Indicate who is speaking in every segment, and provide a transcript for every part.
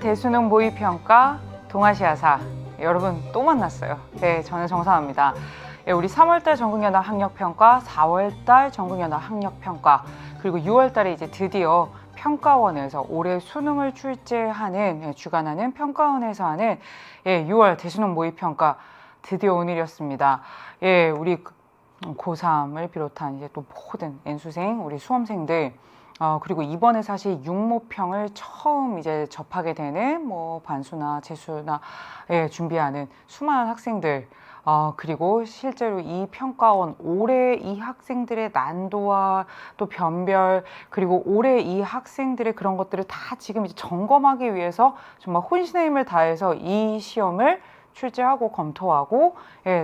Speaker 1: 대수능 모의평가 동아시아사 여러분 또 만났어요. 네, 저는 정상화입니다. 네, 우리 3월달 전국연합 학력평가, 4월달 전국연합 학력평가, 그리고 6월달에 이제 드디어 평가원에서 올해 수능을 출제하는 주관하는 평가원에서 하는 6월 대수능 모의평가 드디어 오늘이었습니다. 예, 우리 고3을 비롯한 이제 또 모든 N수생, 우리 수험생들 그리고 이번에 사실 육모평을 처음 이제 접하게 되는 뭐 반수나 재수나 준비하는 수많은 학생들 그리고 실제로 이 평가원 올해 이 학생들의 난도와 또 변별 그리고 올해 이 학생들의 그런 것들을 다 지금 이제 점검하기 위해서 정말 혼신의 힘을 다해서 이 시험을 출제하고 검토하고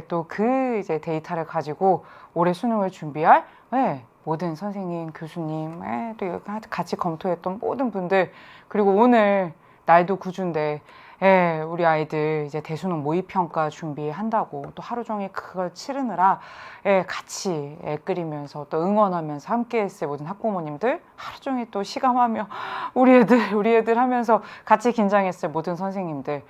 Speaker 1: 또 그 이제 데이터를 가지고 올해 수능을 준비할 모든 선생님, 교수님, 또 같이 검토했던 모든 분들, 그리고 오늘 날도 구준데 우리 아이들 이제 대수능 모의평가 준비한다고 또 하루 종일 그걸 치르느라 같이 끓이면서 또 응원하면서 함께 했어요. 모든 학부모님들 하루 종일 또 시감하며 우리 애들 하면서 같이 긴장했어요. 모든 선생님들.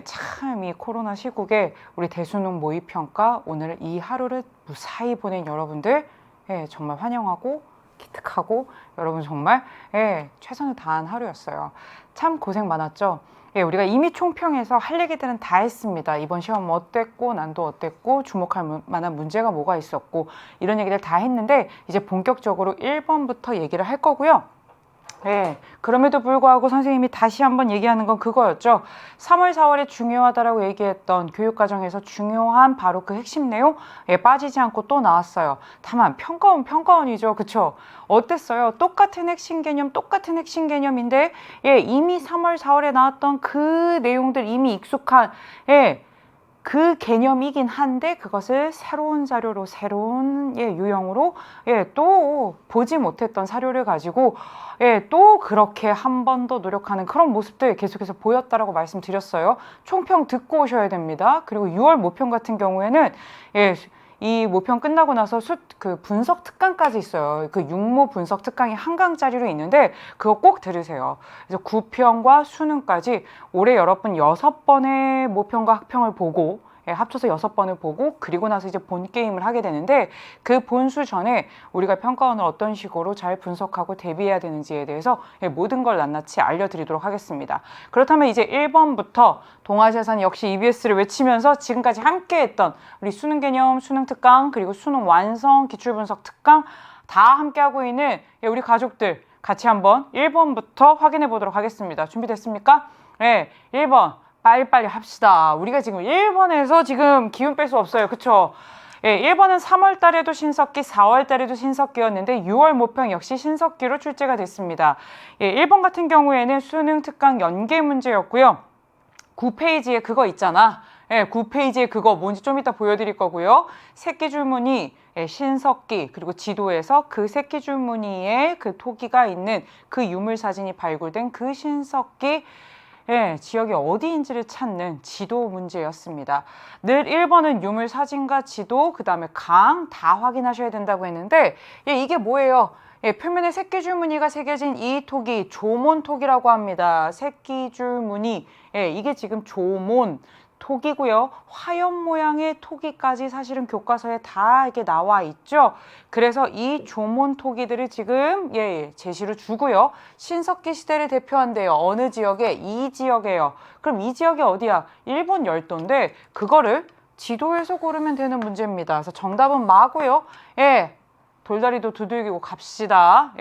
Speaker 1: 참 이 코로나 시국에 우리 대수능 모의평가 오늘 이 하루를 무사히 보낸 여러분들 정말 환영하고 기특하고 여러분 정말 최선을 다한 하루였어요. 참 고생 많았죠. 우리가 이미 총평에서 할 얘기들은 다 했습니다. 이번 시험 어땠고 난도 어땠고 주목할 만한 문제가 뭐가 있었고 이런 얘기들 다 했는데 이제 본격적으로 1번부터 얘기를 할 거고요. 그럼에도 불구하고 선생님이 다시 한번 얘기하는 건 그거였죠. 3월, 4월에 중요하다라고 얘기했던 교육과정에서 중요한 바로 그 핵심 내용 빠지지 않고 또 나왔어요. 다만 평가원이죠. 그쵸? 어땠어요? 똑같은 핵심 개념인데 이미 3월, 4월에 나왔던 그 내용들 이미 익숙한 그 개념이긴 한데 그것을 새로운 자료로 새로운 유형으로 또 보지 못했던 사료를 가지고 또 그렇게 한 번 더 노력하는 그런 모습들 계속해서 보였다라고 말씀드렸어요. 총평 듣고 오셔야 됩니다. 그리고 6월 모평 같은 경우에는 이 모평 끝나고 나서 그 분석 특강까지 있어요. 그 육모 분석 특강이 한 강짜리로 있는데 그거 꼭 들으세요. 그래서 구평과 수능까지 올해 여러분 6번의 모평과 학평을 보고 합쳐서 6번을 보고 그리고 나서 이제 본 게임을 하게 되는데 그 본수 전에 우리가 평가원을 어떤 식으로 잘 분석하고 대비해야 되는지에 대해서 모든 걸 낱낱이 알려드리도록 하겠습니다. 그렇다면 이제 1번부터 동아시아사는 역시 EBS를 외치면서 지금까지 함께했던 우리 수능 개념, 수능 특강 그리고 수능 완성, 기출분석 특강 다 함께하고 있는 우리 가족들 같이 한번 1번부터 확인해 보도록 하겠습니다. 준비됐습니까? 1번 빨리빨리 합시다. 우리가 지금 1번에서 지금 기운 뺄 수 없어요. 그쵸? 1번은 3월 달에도 신석기, 4월 달에도 신석기였는데 6월 모평 역시 신석기로 출제가 됐습니다. 1번 같은 경우에는 수능 특강 연계 문제였고요. 9페이지에 그거 있잖아. 9페이지에 그거 뭔지 좀 이따 보여드릴 거고요. 새끼 줄무늬, 신석기, 그리고 지도에서 그 새끼 줄무늬에 그 토기가 있는 그 유물 사진이 발굴된 그 신석기 지역이 어디인지를 찾는 지도 문제였습니다. 늘 1번은 유물 사진과 지도, 그 다음에 강 다 확인하셔야 된다고 했는데 이게 뭐예요? 표면에 새끼줄 무늬가 새겨진 이 토기, 조몬토기라고 합니다. 새끼줄 무늬, 이게 지금 조몬 토기고요. 화염 모양의 토기까지 사실은 교과서에 다 이렇게 나와 있죠. 그래서 이 조몬 토기들을 지금 제시를 주고요. 신석기 시대를 대표한대요. 어느 지역에? 이 지역에요. 그럼 이 지역이 어디야? 일본 열도인데 그거를 지도에서 고르면 되는 문제입니다. 그래서 정답은 마고요. 돌다리도 두들기고 갑시다.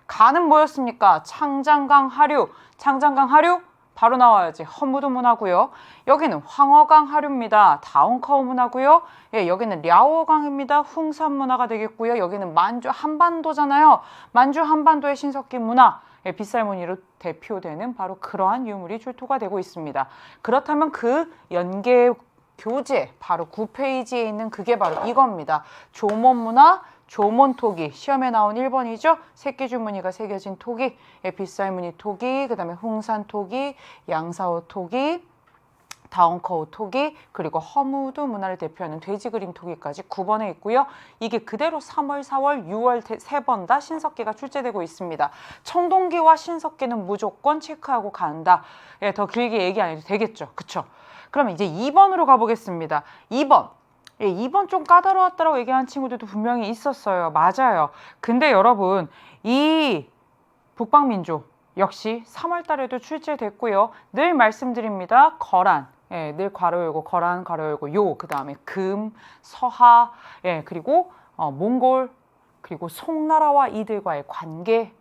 Speaker 1: 가는 뭐였습니까? 창장강 하류. 창장강 하류? 바로 나와야지. 허무드문하고요. 여기는 황허강 하류입니다. 다운커우문하고요. 여기는 랴오강입니다. 흥산문화가 되겠고요. 여기는 만주 한반도잖아요. 만주 한반도의 신석기 문화. 빗살무늬로 대표되는 바로 그러한 유물이 출토가 되고 있습니다. 그렇다면 그 연계 교재 바로 9페이지에 있는 그게 바로 이겁니다. 조몬문화, 조몬토기, 시험에 나온 1번이죠. 새끼줄무늬가 새겨진 토기, 빗살무늬 토기, 그 다음에 흥산토기, 양사호 토기, 다운커우 토기, 그리고 허무드 문화를 대표하는 돼지 그림 토기까지 9번에 있고요. 이게 그대로 3월, 4월, 6월 3번 다 신석기가 출제되고 있습니다. 청동기와 신석기는 무조건 체크하고 간다. 예, 더 길게 얘기 안 해도 되겠죠. 그쵸? 그러면 이제 2번으로 가보겠습니다. 2번. 예, 2번 좀 까다로웠다고 얘기하는 친구들도 분명히 있었어요. 맞아요. 근데 여러분, 이 북방민족 역시 3월 달에도 출제됐고요. 늘 말씀드립니다. 거란. 예, 늘 괄호 열고 거란 괄호 열고 요, 그 다음에 금, 서하, 예, 그리고 몽골, 그리고 송나라와 이들과의 관계,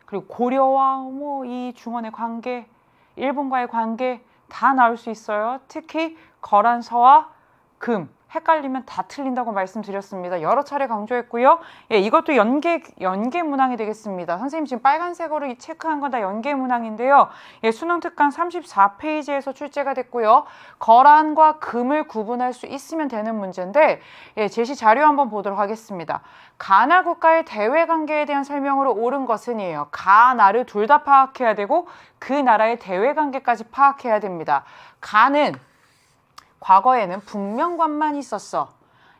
Speaker 1: 그리고 고려와 뭐 이 중원의 관계, 일본과의 관계 다 나올 수 있어요. 특히 거란, 서하, 금 헷갈리면 다 틀린다고 말씀드렸습니다. 여러 차례 강조했고요. 예, 이것도 연계 문항이 되겠습니다. 선생님 지금 빨간색으로 체크한 건 다 연계 문항인데요. 예, 수능 특강 34페이지에서 출제가 됐고요. 거란과 금을 구분할 수 있으면 되는 문제인데, 예, 제시 자료 한번 보도록 하겠습니다. 가나 국가의 대외 관계에 대한 설명으로 옳은 것은이에요. 가나를 둘 다 파악해야 되고 그 나라의 대외 관계까지 파악해야 됩니다. 가는 과거에는 북명관만 있었어.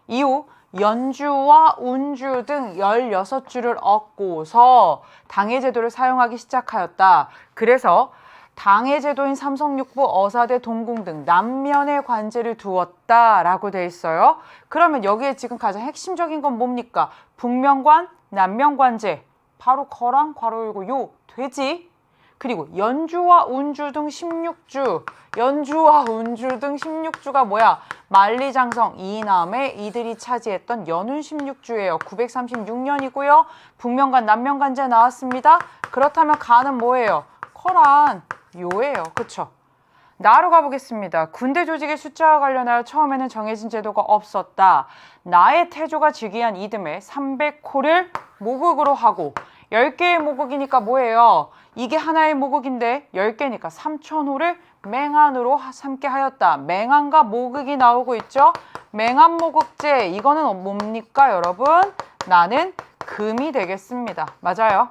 Speaker 1: 이후 연주와 운주 등 16주를 얻고서 당해제도를 사용하기 시작하였다. 그래서 당해제도인 삼성육부, 어사대, 동궁 등 남면의 관제를 두었다라고 돼 있어요. 그러면 여기에 지금 가장 핵심적인 건 뭡니까? 북명관, 남면관제. 바로 거랑 괄호 열고 요 돼지. 그리고 연주와 운주 등 16주, 연주와 운주 등 16주가 뭐야? 만리장성 이남에 이들이 차지했던 연운 16주예요. 936년이고요. 북명관, 남명관제 나왔습니다. 그렇다면 가는 뭐예요? 거란, 요예요. 그쵸? 나로 가보겠습니다. 군대 조직의 숫자와 관련하여 처음에는 정해진 제도가 없었다. 나의 태조가 즉위한 이듬해 300호를 모국으로 하고 10개의 모국이니까 뭐예요? 이게 하나의 모국인데 10개니까 3000호를 맹한으로 삼게 하였다. 맹한과 모국이 나오고 있죠? 맹한모국제, 이거는 뭡니까 여러분? 나는 금이 되겠습니다. 맞아요.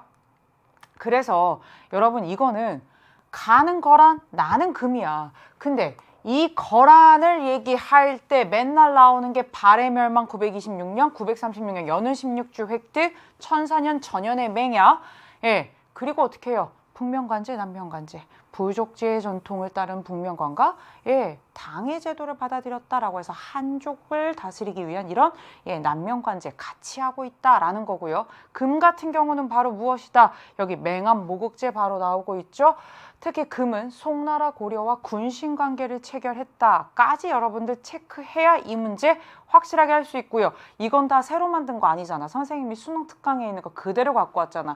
Speaker 1: 그래서 여러분 이거는 가는 거란 나는 금이야. 근데 이 거란을 얘기할 때 맨날 나오는 게 발해 멸망 926년, 936년 연운 16주 획득, 1004년 전연의 맹야. 예, 그리고 어떻게 해요? 북명관제, 남명관제. 부족지의 전통을 따른 북명관과 예, 당해 제도를 받아들였다라고 해서 한족을 다스리기 위한 이런 예, 남명관제 같이 하고 있다라는 거고요. 금 같은 경우는 바로 무엇이다? 여기 맹암 모국제 바로 나오고 있죠. 특히 금은 송나라 고려와 군신 관계를 체결했다까지 여러분들 체크해야 이 문제 확실하게 할 수 있고요. 이건 다 새로 만든 거 아니잖아. 선생님이 수능 특강에 있는 거 그대로 갖고 왔잖아.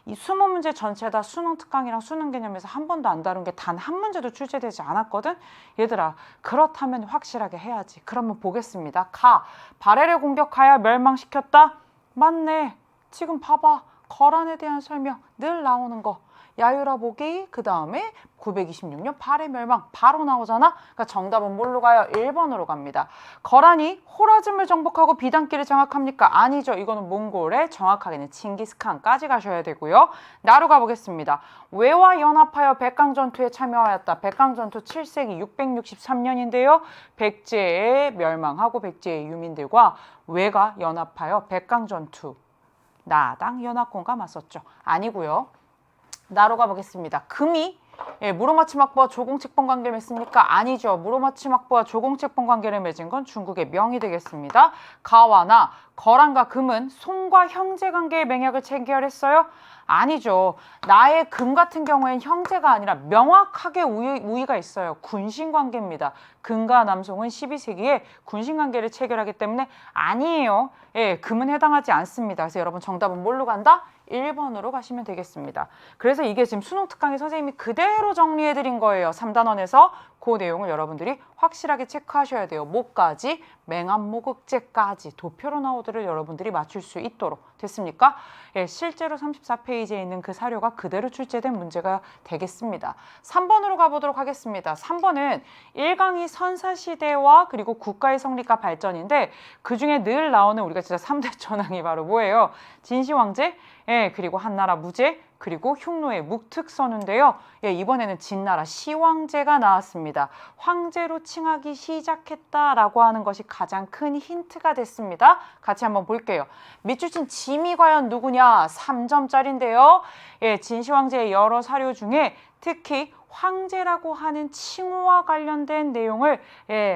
Speaker 1: 이 20문제 전체 다 수능 특강이랑 수능 개념에서 한 번도 안 다룬 게 단 한 문제도 출제되지 않았거든. 얘들아, 그렇다면 확실하게 해야지. 그러면 보겠습니다. 가, 발해를 공격하여 멸망시켰다? 맞네. 지금 봐봐. 거란에 대한 설명 늘 나오는 거. 야유라 보기, 그 다음에 926년 발해 멸망 바로 나오잖아. 그러니까 정답은 뭘로 가요? 1번으로 갑니다. 거란이 호라즘을 정복하고 비단길을 장악합니까? 아니죠. 이거는 몽골의 정확하게는 칭기스칸까지 가셔야 되고요. 나로 가보겠습니다. 왜와 연합하여 백강전투에 참여하였다. 백강전투 7세기 663년인데요. 백제의 멸망하고 백제의 유민들과 왜가 연합하여 백강전투 나당 연합군과 맞섰죠. 아니고요. 나로 가보겠습니다. 금이 예, 무로마치막부와 조공책번 관계를 맺습니까? 아니죠. 무로마치막부와 조공책번 관계를 맺은 건 중국의 명이 되겠습니다. 가와나 거란과 금은 송과 형제 관계의 맹약을 체결했어요? 아니죠. 나의 금 같은 경우에는 형제가 아니라 명확하게 우위가 있어요. 군신관계입니다. 금과 남송은 12세기에 군신관계를 체결하기 때문에 아니에요. 예, 금은 해당하지 않습니다. 그래서 여러분 정답은 뭘로 간다? 1번으로 가시면 되겠습니다. 그래서 이게 지금 수능 특강에 선생님이 그대로 정리해드린 거예요. 3단원에서 그 내용을 여러분들이 확실하게 체크하셔야 돼요. 뭐까지? 맹암모국제까지 도표로 나오도록 여러분들이 맞출 수 있도록 됐습니까? 예, 실제로 34페이지에 있는 그 사료가 그대로 출제된 문제가 되겠습니다. 3번으로 가보도록 하겠습니다. 3번은 일강이 선사시대와 그리고 국가의 성립과 발전인데 그중에 늘 나오는 우리가 진짜 3대 전황이 바로 뭐예요? 진시황제, 예, 그리고 한나라 무제, 그리고 흉노의 묵특선우인데요. 예, 이번에는 진나라 시황제가 나왔습니다. 황제로 칭하기 시작했다라고 하는 것이 가장 큰 힌트가 됐습니다. 같이 한번 볼게요. 밑줄친 짐이 과연 누구냐? 3점짜리인데요. 예, 진시황제의 여러 사료 중에 특히 황제라고 하는 칭호와 관련된 내용을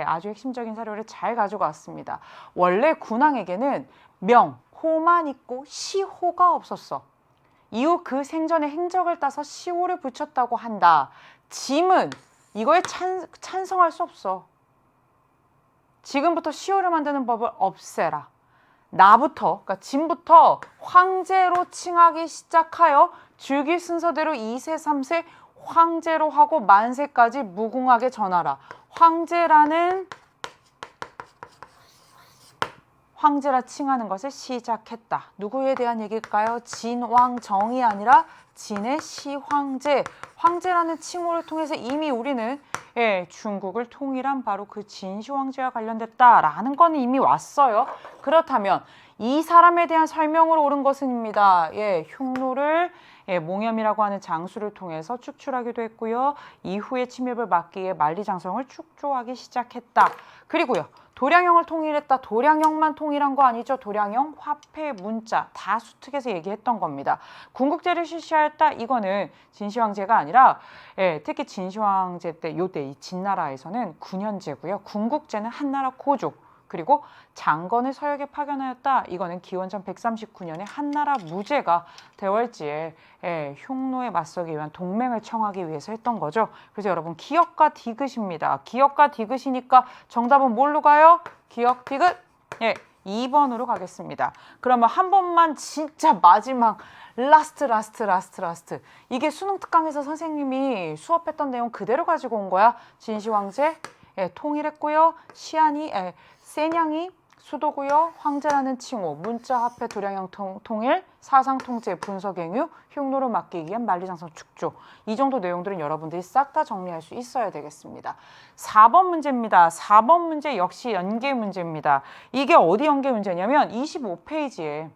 Speaker 1: 아주 핵심적인 사료를 잘 가지고 왔습니다. 원래 군왕에게는 명, 호만 있고 시호가 없었어. 이후 그 생전의 행적을 따서 시호를 붙였다고 한다. 짐은 이거에 찬성할 수 없어. 지금부터 시호를 만드는 법을 없애라. 나부터, 그러니까 짐부터 황제로 칭하기 시작하여 줄기 순서대로 2세, 3세 황제로 하고 만세까지 무궁하게 전하라. 황제라 칭하는 것을 시작했다. 누구에 대한 얘기일까요? 진왕정이 아니라 진의 시황제. 황제라는 칭호를 통해서 이미 우리는 중국을 통일한 바로 그 진시황제와 관련됐다라는 건 이미 왔어요. 그렇다면 이 사람에 대한 설명으로 옳은 것은입니다. 흉노를 몽염이라고 하는 장수를 통해서 축출하기도 했고요. 이후에 침입을 막기 위해 만리장성을 축조하기 시작했다. 그리고요. 도량형을 통일했다. 도량형만 통일한 거 아니죠. 도량형, 화폐, 문자 다 수특해서 얘기했던 겁니다. 군국제를 실시하였다. 이거는 진시황제가 아니라 특히 진시황제 때 요때 이 진나라에서는 9년제고요. 군국제는 한나라 고조. 그리고 장건을 서역에 파견하였다. 이거는 기원전 139년에 한나라 무제가 대월지에 흉노에 맞서기 위한 동맹을 청하기 위해서 했던 거죠. 그래서 여러분 기역과 디귿입니다. 기역과 디귿이니까 정답은 뭘로 가요? 기역, 디귿? 2번으로 가겠습니다. 그러면 한 번만 진짜 마지막 라스트. 이게 수능 특강에서 선생님이 수업했던 내용 그대로 가지고 온 거야. 진시황제 통일했고요. 시안이 세냥이 수도고요. 황제라는 칭호, 문자, 화폐, 도량형 통일, 사상 통제, 분서갱유, 흉노를 막기 위한 만리장성 축조. 이 정도 내용들은 여러분들이 싹 다 정리할 수 있어야 되겠습니다. 4번 문제입니다. 4번 문제 역시 연계 문제입니다. 이게 어디 연계 문제냐면 25페이지에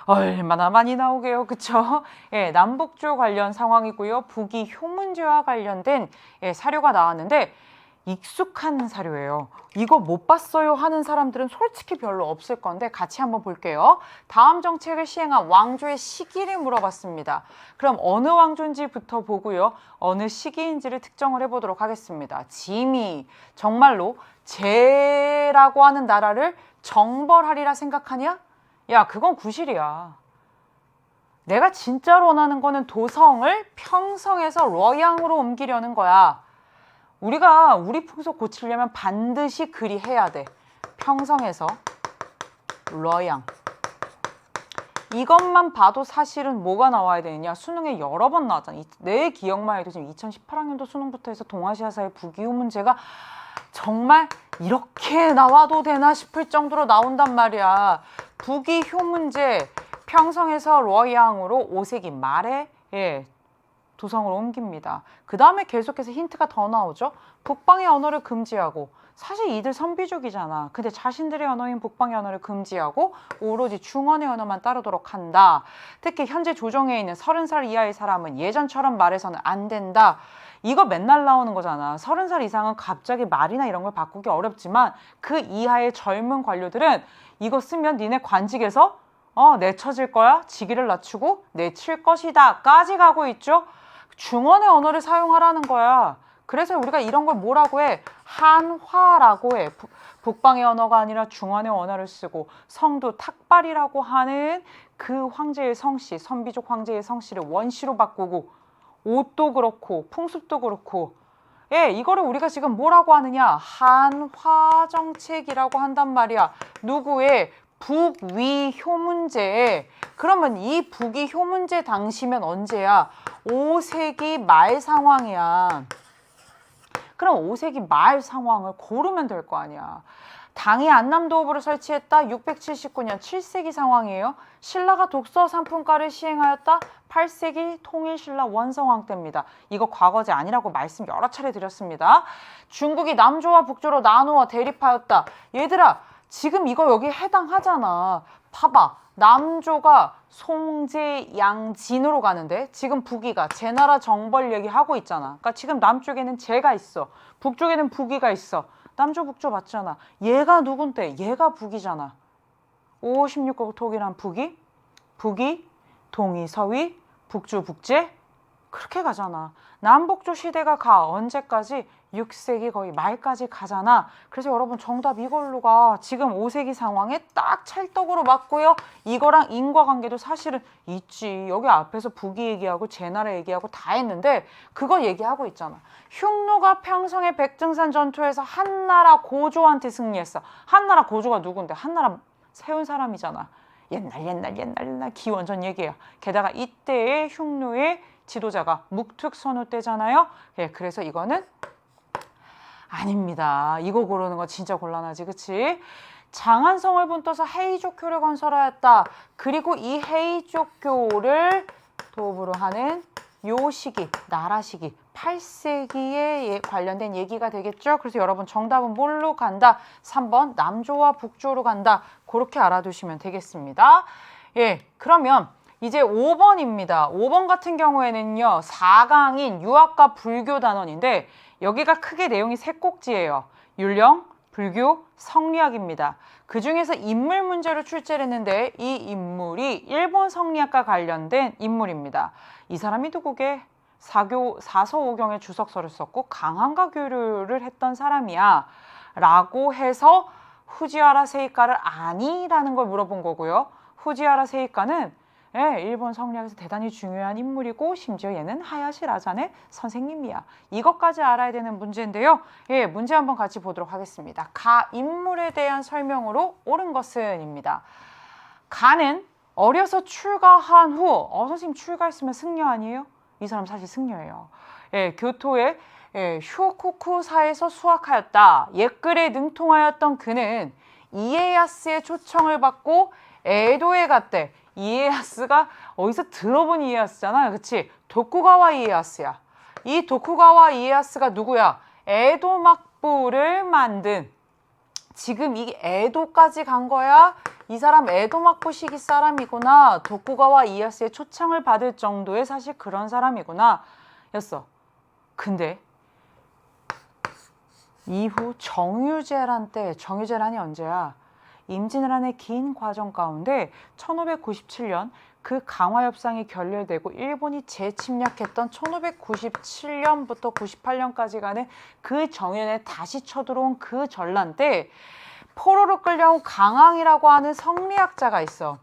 Speaker 1: 얼마나 많이 나오게요. 그쵸? 남북조 관련 상황이고요. 북이 효문제와 관련된 사료가 나왔는데 익숙한 사료예요. 이거 못 봤어요 하는 사람들은 솔직히 별로 없을 건데 같이 한번 볼게요. 다음 정책을 시행한 왕조의 시기를 물어봤습니다. 그럼 어느 왕조인지부터 보고요. 어느 시기인지를 특정을 해보도록 하겠습니다. 짐이 정말로 제라고 하는 나라를 정벌하리라 생각하냐? 야, 그건 구실이야. 내가 진짜로 원하는 거는 도성을 평성에서 러양으로 옮기려는 거야. 우리가 우리 풍속 고치려면 반드시 그리해야 돼. 평성에서 러양. 이것만 봐도 사실은 뭐가 나와야 되느냐. 수능에 여러 번 나왔잖아. 내 기억만 해도 지금 2018학년도 수능부터 해서 동아시아사의 북이후 문제가 정말 이렇게 나와도 되나 싶을 정도로 나온단 말이야. 북이후 문제, 평성에서 러양으로 5세기 말에 도성으로 옮깁니다. 그 다음에 계속해서 힌트가 더 나오죠. 북방의 언어를 금지하고, 사실 이들 선비족이잖아. 근데 자신들의 언어인 북방의 언어를 금지하고 오로지 중원의 언어만 따르도록 한다. 특히 현재 조정에 있는 30살 이하의 사람은 예전처럼 말해서는 안 된다. 이거 맨날 나오는 거잖아. 30살 이상은 갑자기 말이나 이런 걸 바꾸기 어렵지만 그 이하의 젊은 관료들은 이거 쓰면 니네 관직에서 내쳐질 거야. 직위를 낮추고 내칠 것이다 까지 가고 있죠. 중원의 언어를 사용하라는 거야. 그래서 우리가 이런 걸 뭐라고 해? 한화라고 해. 북방의 언어가 아니라 중원의 언어를 쓰고, 성도 탁발이라고 하는 그 황제의 성씨, 선비족 황제의 성씨를 원시로 바꾸고, 옷도 그렇고 풍습도 그렇고, 이거를 우리가 지금 뭐라고 하느냐? 한화정책이라고 한단 말이야. 누구의? 북위 효문제. 그러면 이 북위 효문제 당시면 언제야? 5세기 말 상황이야. 그럼 5세기 말 상황을 고르면 될 거 아니야. 당이 안남도읍을 설치했다. 679년 7세기 상황이에요. 신라가 독서 상품가를 시행하였다. 8세기 통일신라 원성왕 때입니다. 이거 과거제 아니라고 말씀 여러 차례 드렸습니다. 중국이 남조와 북조로 나누어 대립하였다. 얘들아, 지금 이거 여기 해당하잖아. 봐봐. 남조가 송제, 양진으로 가는데 지금 북이가 제나라 정벌 얘기하고 있잖아. 그러니까 지금 남쪽에는 제가 있어. 북쪽에는 북이가 있어. 남조, 북조 맞잖아. 얘가 누군데? 얘가 북이잖아. 56국토기란 북이, 동이, 서위, 북주, 북제 그렇게 가잖아. 남북조 시대가 가. 언제까지? 6세기 거의 말까지 가잖아. 그래서 여러분 정답 이걸로 가. 지금 5세기 상황에 딱 찰떡으로 맞고요. 이거랑 인과관계도 사실은 있지. 여기 앞에서 북이 얘기하고 제나라 얘기하고 다 했는데 그거 얘기하고 있잖아. 흉노가 평성의 백등산 전투에서 한나라 고조한테 승리했어. 한나라 고조가 누군데? 한나라 세운 사람이잖아. 옛날 기원전 얘기야. 게다가 이때의 흉노의 지도자가 묵특선우 때잖아요. 예, 그래서 이거는 아닙니다. 이거 고르는 거 진짜 곤란하지, 그치? 장안성을 분떠서 헤이족교를 건설하였다. 그리고 이 헤이족교를 도읍으로 하는 요 시기, 나라 시기 8세기에 관련된 얘기가 되겠죠. 그래서 여러분 정답은 뭘로 간다? 3번 남조와 북조로 간다. 그렇게 알아두시면 되겠습니다. 예, 그러면 이제 5번입니다. 5번 같은 경우에는요. 4강인 유학과 불교 단원인데 여기가 크게 내용이 세 꼭지예요. 율령, 불교, 성리학입니다. 그 중에서 인물 문제로 출제를 했는데 이 인물이 일본 성리학과 관련된 인물입니다. 이 사람이 누구게? 사서오경의 주석서를 썼고 강한과 교류를 했던 사람이야 라고 해서 후지와라 세이카를 아니라는 걸 물어본 거고요. 후지와라 세이카는 일본 성리학에서 대단히 중요한 인물이고 심지어 얘는 하야시 라잔의 선생님이야. 이것까지 알아야 되는 문제인데요. 예, 문제 한번 같이 보도록 하겠습니다. 가 인물에 대한 설명으로 옳은 것은입니다. 가는 어려서 출가한 후 선생님 출가했으면 승려 아니에요? 이 사람 사실 승려예요. 예, 교토의 휴코쿠사에서 수학하였다. 옛글에 능통하였던 그는 이에야스의 초청을 받고 에도에 갔대. 이에야스가 어디서 들어본 이에야스잖아. 그치? 도쿠가와 이에야스야. 이 도쿠가와 이에야스가 누구야? 에도 막부를 만든 지금 이 에도까지 간 거야. 이 사람 에도 막부 시기 사람이구나. 도쿠가와 이에야스의 초청을 받을 정도의 사실 그런 사람이구나 였어. 근데 이후 정유재란 때, 정유재란이 언제야? 임진왜란의 긴 과정 가운데 1597년 그 강화협상이 결렬되고 일본이 재침략했던 1597년부터 98년까지 가는 그 정연에 다시 쳐들어온 그 전란 때 포로로 끌려온 강항이라고 하는 성리학자가 있어.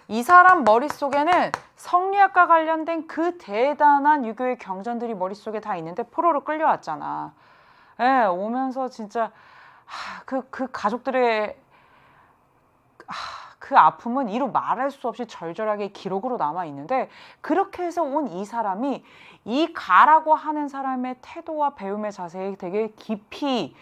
Speaker 1: 이 사람 머릿속에는 성리학과 관련된 그 대단한 유교의 경전들이 머릿속에 다 있는데 포로로 끌려왔잖아. 예, 오면서 진짜 그 가족들의 그 아픔은 이루 말할 수 없이 절절하게 기록으로 남아 있는데 그렇게 해서 온 이 사람이 이 가라고 하는 사람의 태도와 배움의 자세에 되게 깊이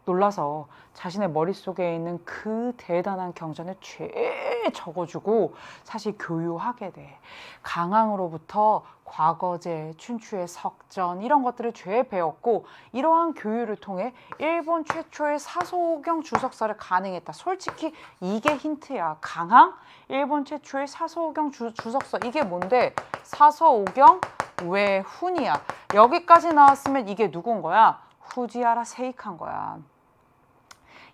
Speaker 1: 놀라서 자신의 머릿속에 있는 그 대단한 경전을 죄 적어주고 사실 교유하게 돼. 강항으로부터 과거제, 춘추의 석전 이런 것들을 죄 배웠고 이러한 교유를 통해 일본 최초의 사서오경 주석서를 가능했다. 솔직히 이게 힌트야. 강항, 일본 최초의 사서오경 주석서 이게 뭔데? 사서오경 외훈이야. 여기까지 나왔으면 이게 누군 거야? 후지와라 세이카인 거야.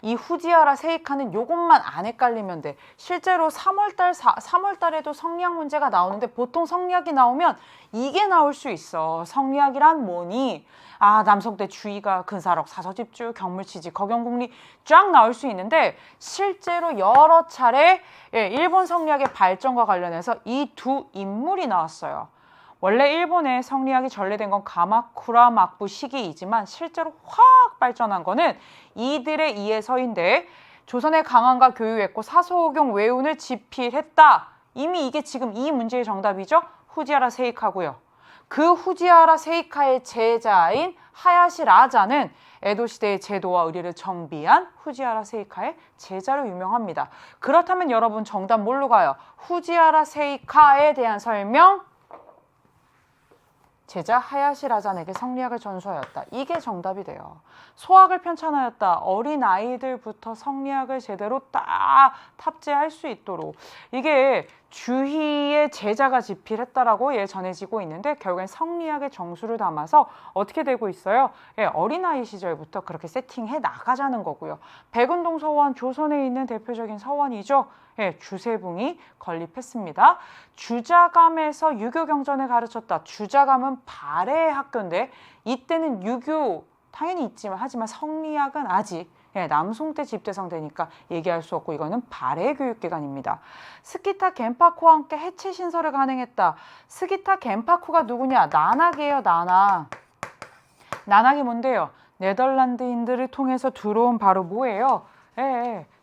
Speaker 1: 이 후지와라 세이카는 요것만 안 헷갈리면 돼. 실제로 3월달에도 성리학 문제가 나오는데 보통 성리학이 나오면 이게 나올 수 있어. 성리학이란 뭐니? 남성대 주의가 근사록 사서집주 경물치지 거경국리 쫙 나올 수 있는데 실제로 여러 차례 일본 성리학의 발전과 관련해서 이 두 인물이 나왔어요. 원래 일본의 성리학이 전래된 건 가마쿠라 막부 시기이지만 실제로 확 발전한 거는 이들의 이에서인데 조선의 강한과 교유했고 사서오경 외운을 집필했다. 이미 이게 지금 이 문제의 정답이죠. 후지와라 세이카고요. 그 후지와라 세이카의 제자인 하야시 라자는 에도시대의 제도와 의리를 정비한 후지와라 세이카의 제자로 유명합니다. 그렇다면 여러분 정답 뭘로 가요? 후지와라 세이카에 대한 설명 제자 하야시 라잔에게 성리학을 전수하였다. 이게 정답이 돼요. 소학을 편찬하였다. 어린 아이들부터 성리학을 제대로 딱 탑재할 수 있도록. 이게 주희의 제자가 집필했다라고 전해지고 있는데 결국엔 성리학의 정수를 담아서 어떻게 되고 있어요? 어린아이 시절부터 그렇게 세팅해 나가자는 거고요. 백운동 서원, 조선에 있는 대표적인 서원이죠. 주세붕이 건립했습니다. 주자감에서 유교 경전을 가르쳤다. 주자감은 발해의 학교인데 이때는 유교 당연히 있지만 하지만 성리학은 아직 남송 때 집대성되니까 얘기할 수 없고 이거는 발해 교육기관입니다. 스키타 겐파쿠와 함께 해체 신설을 간행했다. 스키타 겐파쿠가 누구냐? 나낙이에요. 나낙. 나낙이 뭔데요? 네덜란드인들을 통해서 들어온 바로 뭐예요?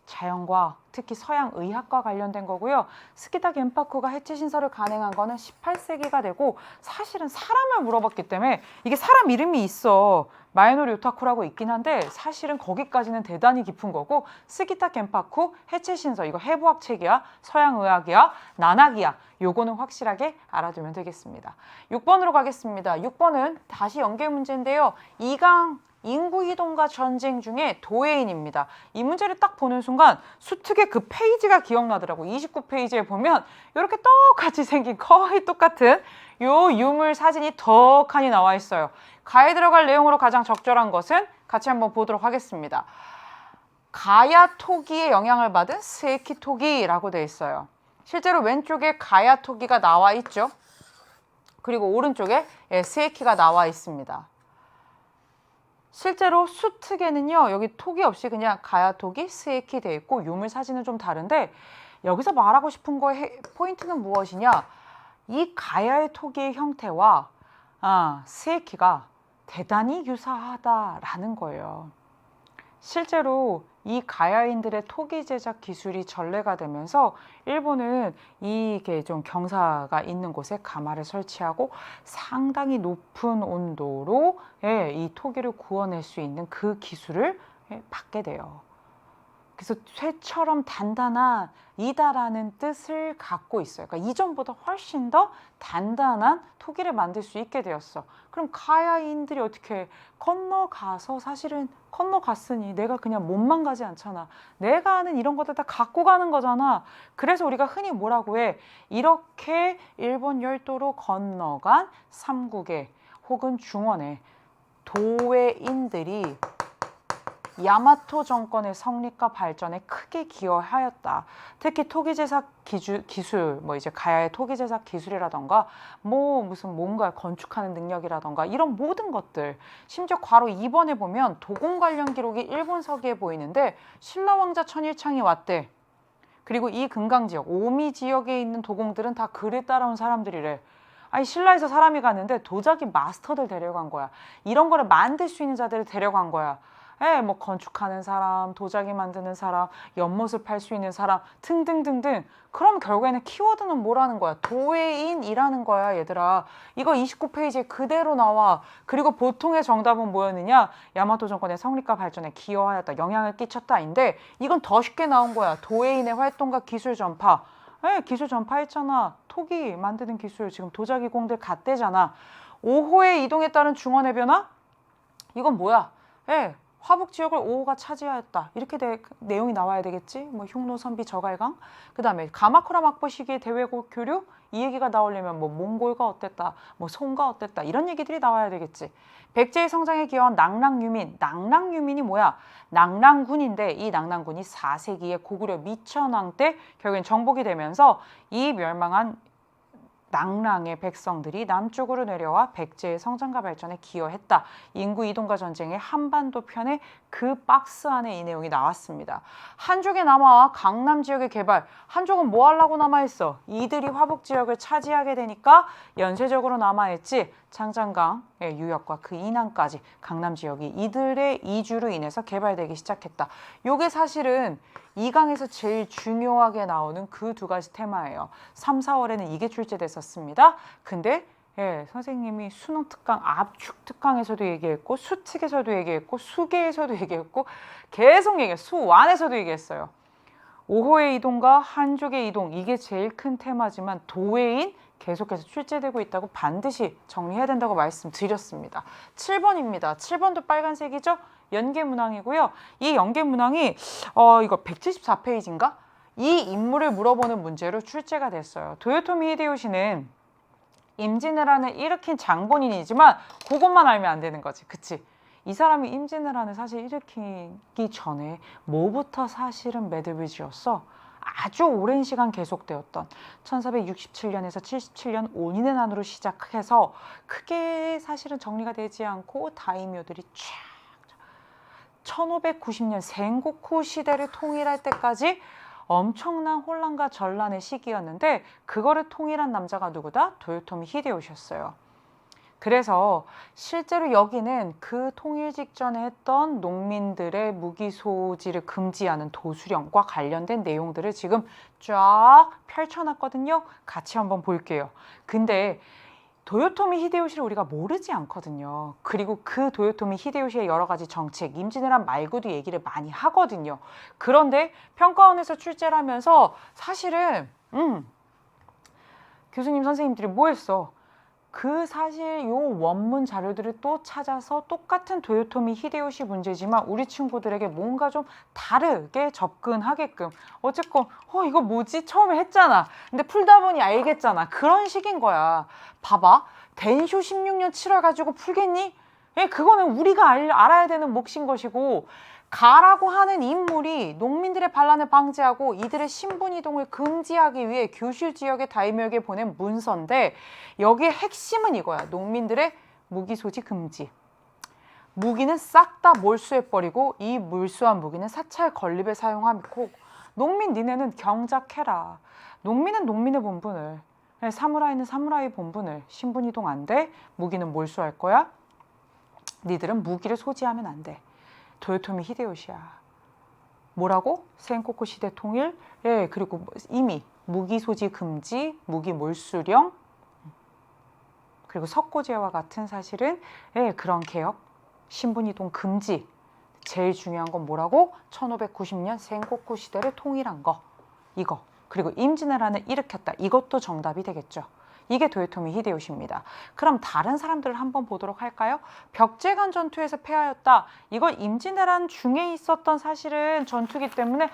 Speaker 1: 자연과 특히 서양 의학과 관련된 거고요. 스키타 겐파쿠가 해체 신설을 간행한 거는 18세기가 되고 사실은 사람을 물어봤기 때문에 이게 사람 이름이 있어. 마에노리 요타쿠라고 있긴 한데 사실은 거기까지는 대단히 깊은 거고 스키타 겐파쿠 해체 신설 이거 해부학 책이야. 서양 의학이야. 나낙이야. 요거는 확실하게 알아두면 되겠습니다. 6번으로 가겠습니다. 6번은 다시 연계 문제인데요. 이강 인구 이동과 전쟁 중에 도해인입니다. 이 문제를 딱 보는 순간 수특의 그 페이지가 기억나더라고. 29페이지에 보면 이렇게 똑같이 생긴 거의 똑같은 요 유물 사진이 덕하니 나와 있어요. 가에 들어갈 내용으로 가장 적절한 것은 같이 한번 보도록 하겠습니다. 가야 토기의 영향을 받은 스에키 토기라고 되어 있어요. 실제로 왼쪽에 가야 토기가 나와 있죠. 그리고 오른쪽에 스에키가 나와 있습니다. 실제로 수특에는요 여기 토기 없이 그냥 가야 토기, 스에키 돼 있고 유물 사진은 좀 다른데 여기서 말하고 싶은 거의 포인트는 무엇이냐? 이 가야의 토기의 형태와 스에키가 대단히 유사하다라는 거예요. 실제로 이 가야인들의 토기 제작 기술이 전래가 되면서 일본은 이게 좀 경사가 있는 곳에 가마를 설치하고 상당히 높은 온도로 이 토기를 구워낼 수 있는 그 기술을 받게 돼요. 그래서 쇠처럼 단단하다라는 뜻을 갖고 있어요. 그러니까 이전보다 훨씬 더 단단한 토기를 만들 수 있게 되었어. 그럼 가야인들이 어떻게 건너가서 사실은 건너갔으니 내가 그냥 몸만 가지 않잖아. 내가 아는 이런 것들 다 갖고 가는 거잖아. 그래서 우리가 흔히 뭐라고 해? 이렇게 일본 열도로 건너간 삼국의 혹은 중원의 도외인들이 야마토 정권의 성립과 발전에 크게 기여하였다. 특히 토기 제작 기술, 이제 가야의 토기 제작 기술이라던가, 무슨 뭔가 건축하는 능력이라던가 이런 모든 것들. 심지어 괄호 2번에 보면 도공 관련 기록이 일본 서기에 보이는데 신라 왕자 천일창이 왔대. 그리고 이 금강 지역, 오미 지역에 있는 도공들은 다 그를 따라온 사람들이래. 아니 신라에서 사람이 갔는데 도자기 마스터들 데려간 거야. 이런 거를 만들 수 있는 자들을 데려간 거야. 건축하는 사람, 도자기 만드는 사람, 연못을 팔 수 있는 사람 등등등등. 그럼 결국에는 키워드는 뭐라는 거야? 도외인이라는 거야, 얘들아. 이거 29페이지에 그대로 나와. 그리고 보통의 정답은 뭐였느냐? 야마토 정권의 성립과 발전에 기여하였다, 영향을 끼쳤다인데 이건 더 쉽게 나온 거야. 도외인의 활동과 기술 전파. 기술 전파했잖아. 토기 만드는 기술, 지금 도자기 공들 갓대잖아. 5호의 이동에 따른 중원의 변화? 이건 뭐야? 화북 지역을 5호가 차지하였다. 이렇게 내용이 나와야 되겠지. 흉노, 선비, 저갈강. 그 다음에 가마쿠라 막부 시기의 대외고 교류? 이 얘기가 나오려면 몽골과 어땠다, 송가 어땠다, 이런 얘기들이 나와야 되겠지. 백제의 성장에 기여한 낭랑유민. 낭랑유민이 뭐야? 낭랑군인데 이 낭랑군이 4세기에 고구려 미천왕 때 결국엔 정복이 되면서 이 멸망한 낭랑의 백성들이 남쪽으로 내려와 백제의 성장과 발전에 기여했다. 인구 이동과 전쟁의 한반도 편에 그 박스 안에 이 내용이 나왔습니다. 한족에 남아와 강남 지역의 개발. 한족은 뭐 하려고 남아있어? 이들이 화북 지역을 차지하게 되니까 연쇄적으로 남아있지. 창장강 유역과 그 이남까지 강남 지역이 이들의 이주로 인해서 개발되기 시작했다. 요게 사실은 이 강에서 제일 중요하게 나오는 그 두 가지 테마예요. 3, 4월에는 이게 출제됐었습니다. 근데 선생님이 수능 특강, 압축 특강에서도 얘기했고 수특에서도 얘기했고 수계에서도 얘기했고 계속 수완에서도 얘기했어요. 5호의 이동과 한족의 이동, 이게 제일 큰 테마지만 도외인, 계속해서 출제되고 있다고 반드시 정리해야 된다고 말씀드렸습니다. 7번입니다. 7번도 빨간색이죠? 연계문항이고요. 이 연계문항이 이거 174페이지인가? 이 인물을 물어보는 문제로 출제가 됐어요. 도요토미 히데요시는 임진왜란을 일으킨 장본인이지만 그것만 알면 안 되는 거지. 그치? 이 사람이 임진왜란을 사실 일으키기 전에 뭐부터 사실은 매듭을 지었어? 아주 오랜 시간 계속되었던 1467년에서 77년 온인의 난으로 시작해서 크게 사실은 정리가 되지 않고 다이묘들이 쫙 1590년 센고쿠 시대를 통일할 때까지 엄청난 혼란과 전란의 시기였는데 그거를 통일한 남자가 누구다? 도요토미 히데요시였어요. 그래서 실제로 여기는 그 통일 직전에 했던 농민들의 무기 소지를 금지하는 도수령과 관련된 내용들을 지금 쫙 펼쳐놨거든요. 같이 한번 볼게요. 근데 도요토미 히데요시를 우리가 모르지 않거든요. 그리고 그 도요토미 히데요시의 여러 가지 정책, 임진왜란 말고도 얘기를 많이 하거든요. 그런데 평가원에서 출제를 하면서 사실은 교수님 선생님들이 뭐 했어? 그 사실 요 원문 자료들을 또 찾아서 똑같은 도요토미 히데요시 문제지만 우리 친구들에게 뭔가 좀 다르게 접근하게끔 어쨌건 이거 뭐지? 처음에 했잖아. 근데 풀다 보니 알겠잖아. 그런 식인 거야. 봐봐. 덴쇼 16년 7월 가지고 풀겠니? 예, 그거는 우리가 알아야 되는 몫인 것이고 가라고 하는 인물이 농민들의 반란을 방지하고 이들의 신분 이동을 금지하기 위해 규슈 지역의 다이묘에게 보낸 문서인데 여기에 핵심은 이거야. 농민들의 무기 소지 금지. 무기는 싹 다 몰수해버리고 이 몰수한 무기는 사찰 건립에 사용하고 농민 니네는 경작해라. 농민은 농민의 본분을, 사무라이는 사무라이 본분을, 신분 이동 안 돼. 무기는 몰수할 거야. 니들은 무기를 소지하면 안 돼. 도요토미 히데요시야. 뭐라고? 센고쿠 시대 통일, 예, 그리고 이미 무기 소지 금지, 무기 몰수령, 그리고 석고제와 같은 사실은 예, 그런 개혁, 신분 이동 금지. 제일 중요한 건 뭐라고? 1590년 센고쿠 시대를 통일한 거. 이거. 그리고 임진왜란을 일으켰다. 이것도 정답이 되겠죠. 이게 도요토미 히데요시입니다. 그럼 다른 사람들을 한번 보도록 할까요? 벽제간 전투에서 패하였다. 이거 임진왜란 중에 있었던 사실은 전투기 때문에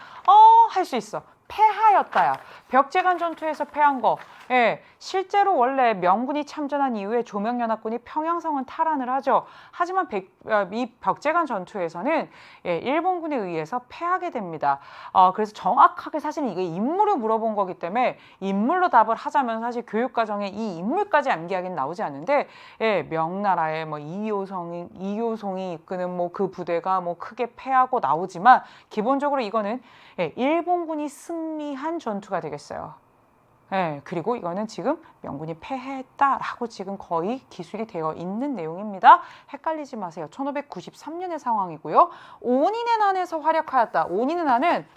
Speaker 1: 할 수 있어. 패하였다야. 벽제간 전투에서 패한 거. 예, 실제로 원래 명군이 참전한 이후에 조명연합군이 평양성은 탈환을 하죠. 하지만 이 벽제간 전투에서는 일본군에 의해서 패하게 됩니다. 그래서 정확하게 사실은 이게 인물을 물어본 거기 때문에 인물로 답을 하자면 사실 교육과정에 이 인물까지 암기하기는 나오지 않는데 명나라의 뭐 이효송이 이끄는 뭐 그 부대가 뭐 크게 패하고 나오지만 기본적으로 이거는 일본군이 승리한 전투가 되겠어요. 그리고 이거는 지금 명군이 패했다라고 지금 거의 기술이 되어 있는 내용입니다. 헷갈리지 마세요. 1593년의 상황이고요. 온인의 난에서 활약하였다. 온인의 난은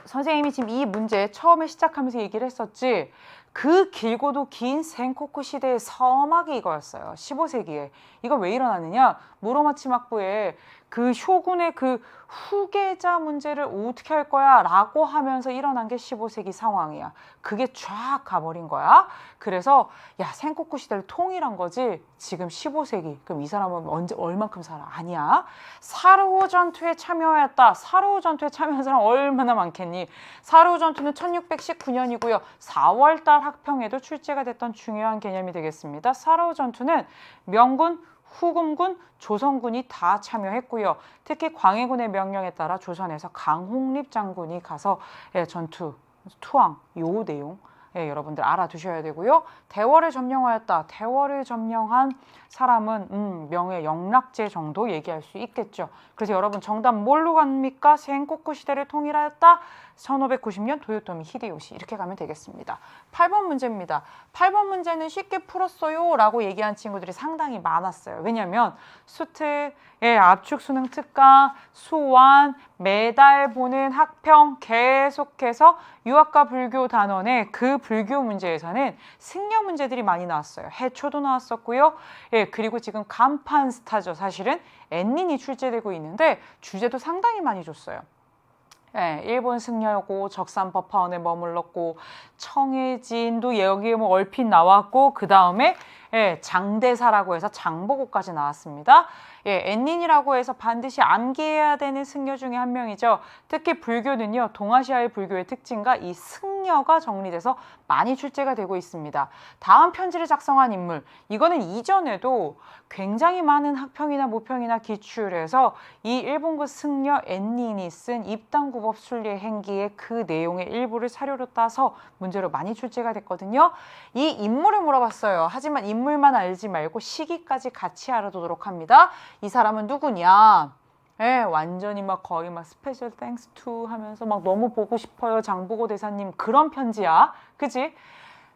Speaker 1: 선생님이 지금 이 문제 처음에 시작하면서 얘기를 했었지. 그 길고도 긴 센코쿠 시대의 서막이 이거였어요. 15세기에. 이거 왜 일어나느냐? 무로마치 막부에 그 쇼군의 그 후계자 문제를 어떻게 할 거야? 라고 하면서 일어난 게 15세기 상황이야. 그게 쫙 가버린 거야. 그래서 야, 센코쿠 시대를 통일한 거지. 지금 15세기. 그럼 이 사람은 얼만큼 살아? 아니야. 사르호 전투에 참여했다. 사르호 전투에 참여한 사람 얼마나 많겠니? 사르호 전투는 1619년이고요. 4월달 학평에도 출제가 됐던 중요한 개념이 되겠습니다. 사르호 전투는 명군, 후금군, 조선군이 다 참여했고요. 특히 광해군의 명령에 따라 조선에서 강홍립 장군이 가서 전투, 투항, 요 내용 여러분들 알아두셔야 되고요. 대월을 점령하였다. 대월을 점령한 사람은 명예 영락제 정도 얘기할 수 있겠죠. 그래서 여러분 정답 뭘로 갑니까? 센코쿠 시대를 통일하였다. 1590년 도요토미 히데요시 이렇게 가면 되겠습니다. 8번 문제입니다. 8번 문제는 쉽게 풀었어요 라고 얘기한 친구들이 상당히 많았어요. 왜냐하면 수특, 압축 수능 특강, 수완, 매달 보는 학평 계속해서 유학과 불교 단원의 그 불교 문제에서는 승려 문제들이 많이 나왔어요. 해초도 나왔었고요. 그리고 지금 간판 스타죠. 사실은 엔닌이 출제되고 있는데 주제도 상당히 많이 줬어요. 예, 일본 승려고 적산법화원에 머물렀고 청해진도 여기에 뭐 얼핏 나왔고 그 다음에 예, 장대사라고 해서 장보고까지 나왔습니다. 예, 엔닌이라고 해서 반드시 암기해야 되는 승려 중에 한 명이죠. 특히 불교는요, 동아시아의 불교의 특징과 이 승려가 정리돼서 많이 출제가 되고 있습니다. 다음 편지를 작성한 인물, 이거는 이전에도 굉장히 많은 학평이나 모평이나 기출에서 이 일본군 승려 엔닌이 쓴 입당구법 순례 행기의 그 내용의 일부를 사료로 따서 문제로 많이 출제가 됐거든요. 이 인물을 물어봤어요. 하지만 인물만 알지 말고 시기까지 같이 알아두도록 합니다. 이 사람은 누구냐? 예, 완전히 막 거의 막 스페셜 땡스 투 하면서 막 너무 보고 싶어요 장보고 대사님 그런 편지야. 그지?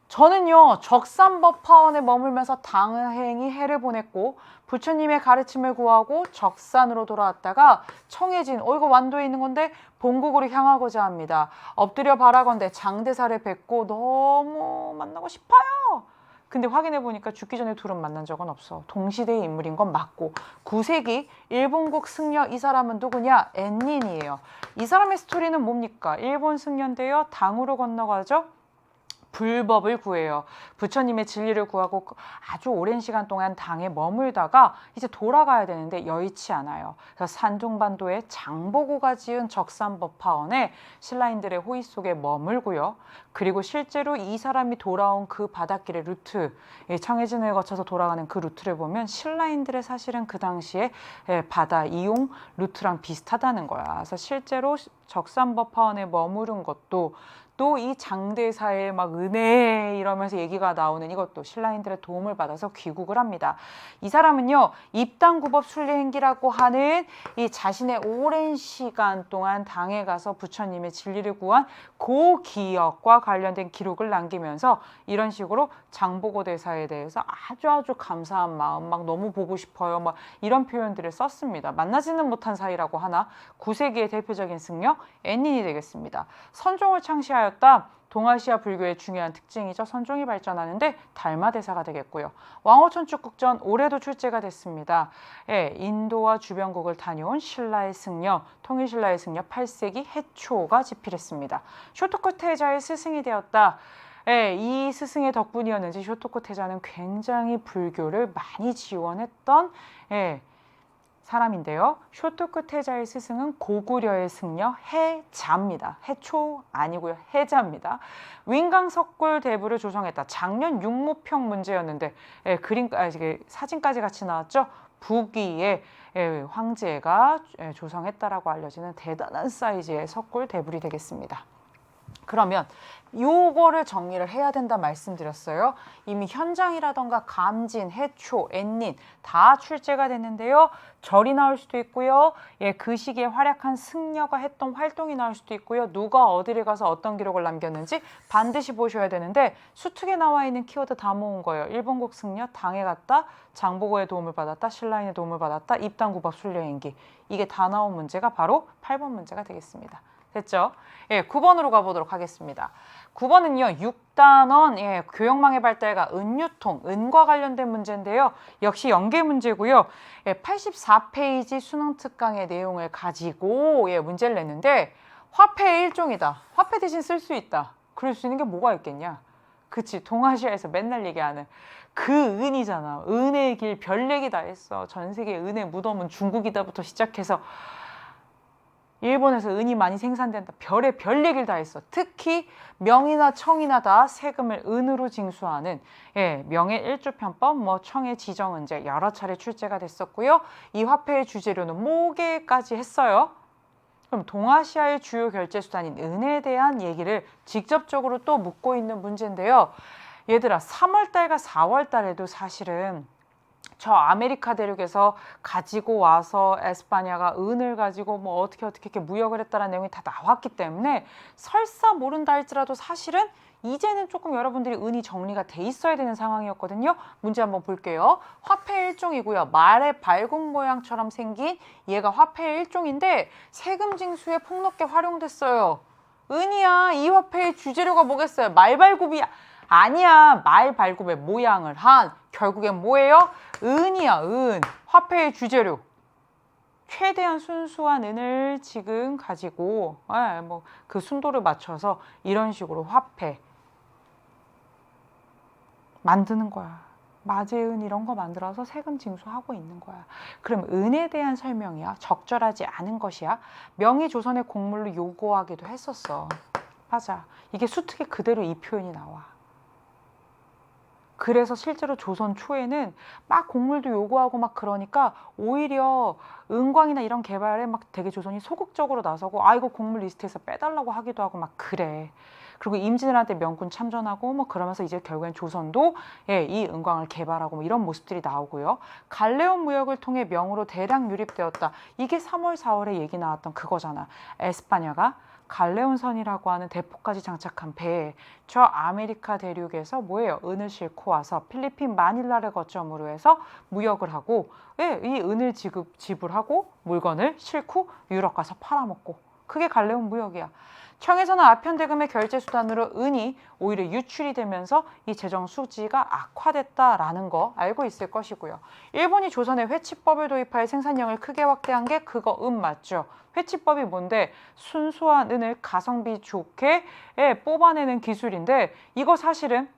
Speaker 1: 저는요 적산법화원에 머물면서 당행히 해를 보냈고 부처님의 가르침을 구하고 적산으로 돌아왔다가 청해진 이거 완도에 있는 건데 본국으로 향하고자 합니다. 엎드려 바라건대 장대사를 뵙고 너무 만나고 싶어요. 근데 확인해 보니까 죽기 전에 둘은 만난 적은 없어. 동시대의 인물인 건 맞고 9세기 일본국 승려 이 사람은 누구냐? 엔닌이에요. 이 사람의 스토리는 뭡니까? 일본 승려인데요. 당으로 건너가죠. 불법을 구해요. 부처님의 진리를 구하고 아주 오랜 시간 동안 당에 머물다가 이제 돌아가야 되는데 여의치 않아요. 그래서 산둥반도의 장보고가 지은 적산법화원에 신라인들의 호의 속에 머물고요. 그리고 실제로 이 사람이 돌아온 그 바닷길의 루트, 청해진을 거쳐서 돌아가는 그 루트를 보면 신라인들의 사실은 그 당시에 바다 이용 루트랑 비슷하다는 거야. 그래서 실제로 적산법화원에 머무른 것도 또 이 장대사의 막 은혜 이러면서 얘기가 나오는 이것도 신라인들의 도움을 받아서 귀국을 합니다. 이 사람은요 입당구법 순례행기라고 하는 이 자신의 오랜 시간 동안 당에 가서 부처님의 진리를 구한 그 기억과 관련된 기록을 남기면서 이런 식으로 장보고 대사에 대해서 아주 감사한 마음 막 너무 보고 싶어요 막 이런 표현들을 썼습니다. 만나지는 못한 사이라고 하나 9세기의 대표적인 승려 엔닌이 되겠습니다. 선종을 창시하여 동아시아 불교의 중요한 특징이죠. 선종이 발전하는데 달마대사가 되겠고요. 왕호천축국전 올해도 출제가 됐습니다. 예, 인도와 주변국을 다녀온 신라의 승려, 통일신라의 승려 8세기 해초가 집필했습니다. 쇼토코 태자의 스승이 되었다. 예, 이 스승의 덕분이었는지 쇼토코 태자는 굉장히 불교를 많이 지원했던 사람인데요. 쇼토쿠 태자의 스승은 고구려의 승려 해자입니다. 해초 아니고요. 해자입니다. 윈강석굴 대부를 조성했다. 작년 육모평 문제였는데 사진까지 같이 나왔죠. 북위에 황제가 조성했다라고 알려지는 대단한 사이즈의 석굴 대불이 되겠습니다. 그러면 요거를 정리를 해야 된다 말씀드렸어요. 이미 현장이라던가 감진, 해초, 엔닌 다 출제가 됐는데요. 절이 나올 수도 있고요. 그 시기에 활약한 승려가 했던 활동이 나올 수도 있고요. 누가 어디를 가서 어떤 기록을 남겼는지 반드시 보셔야 되는데 수특에 나와 있는 키워드 다 모은 거예요. 일본국 승려, 당에 갔다, 장보고의 도움을 받았다, 신라인의 도움을 받았다, 입당구법 순례행기. 이게 다 나온 문제가 바로 8번 문제가 되겠습니다. 됐죠? 9번으로 가보도록 하겠습니다. 9번은요, 6단원 교역망의 발달과 은유통, 은과 관련된 문제인데요. 역시 연계 문제고요. 84페이지 수능 특강의 내용을 가지고 문제를 냈는데 화폐의 일종이다. 화폐 대신 쓸 수 있다. 그럴 수 있는 게 뭐가 있겠냐? 그치, 동아시아에서 맨날 얘기하는 그 은이잖아. 은의 길, 별 얘기 다 했어. 전 세계 은의 무덤은 중국이다부터 시작해서 일본에서 은이 많이 생산된다. 별 얘기를 다 했어. 특히 명이나 청이나 다 세금을 은으로 징수하는 명의 일주편법, 청의 지정은제 여러 차례 출제가 됐었고요. 이 화폐의 주재료는 모계까지 했어요. 그럼 동아시아의 주요 결제 수단인 은에 대한 얘기를 직접적으로 또 묻고 있는 문제인데요. 얘들아 3월달과 4월달에도 사실은 저 아메리카 대륙에서 가지고 와서 에스파냐가 은을 가지고 뭐 어떻게 이렇게 무역을 했다는 내용이 다 나왔기 때문에 설사 모른다 할지라도 사실은 이제는 조금 여러분들이 은이 정리가 돼 있어야 되는 상황이었거든요. 문제 한번 볼게요. 화폐의 일종이고요. 말의 발굽 모양처럼 생긴 얘가 화폐의 일종인데 세금 징수에 폭넓게 활용됐어요. 은이야. 이 화폐의 주재료가 뭐겠어요? 말발굽이 아니야. 말발굽의 모양을 한 결국엔 뭐예요? 은이야. 은. 화폐의 주재료. 최대한 순수한 은을 지금 가지고 뭐 그 순도를 맞춰서 이런 식으로 화폐 만드는 거야. 마제은 이런 거 만들어서 세금 징수하고 있는 거야. 그럼 은에 대한 설명이야. 적절하지 않은 것이야. 명의 조선의 곡물로 요구하기도 했었어. 맞아. 이게 수특에 그대로 이 표현이 나와. 그래서 실제로 조선 초에는 막 곡물도 요구하고 막 그러니까 오히려 은광이나 이런 개발에 막 되게 조선이 소극적으로 나서고 아 이거 곡물 리스트에서 빼달라고 하기도 하고 막 그래. 그리고 임진왜란때 명군 참전하고 뭐 그러면서 이제 결국엔 조선도 이 은광을 개발하고 뭐 이런 모습들이 나오고요. 갈레온 무역을 통해 명으로 대량 유립되었다. 이게 3월 4월에 얘기 나왔던 그거잖아. 에스파냐가 갈레온선이라고 하는 대포까지 장착한 배에 저 아메리카 대륙에서 뭐예요? 은을 싣고 와서 필리핀 마닐라를 거점으로 해서 무역을 하고 이 은을 지불하고 물건을 싣고 유럽 가서 팔아먹고 그게 갈레온 무역이야. 청에서는 아편대금의 결제 수단으로 은이 오히려 유출이 되면서 이 재정 수지가 악화됐다라는 거 알고 있을 것이고요. 일본이 조선에 회치법을 도입하여 생산량을 크게 확대한 게 그거 은 맞죠? 회치법이 뭔데? 순수한 은을 가성비 좋게 뽑아내는 기술인데 이거 사실은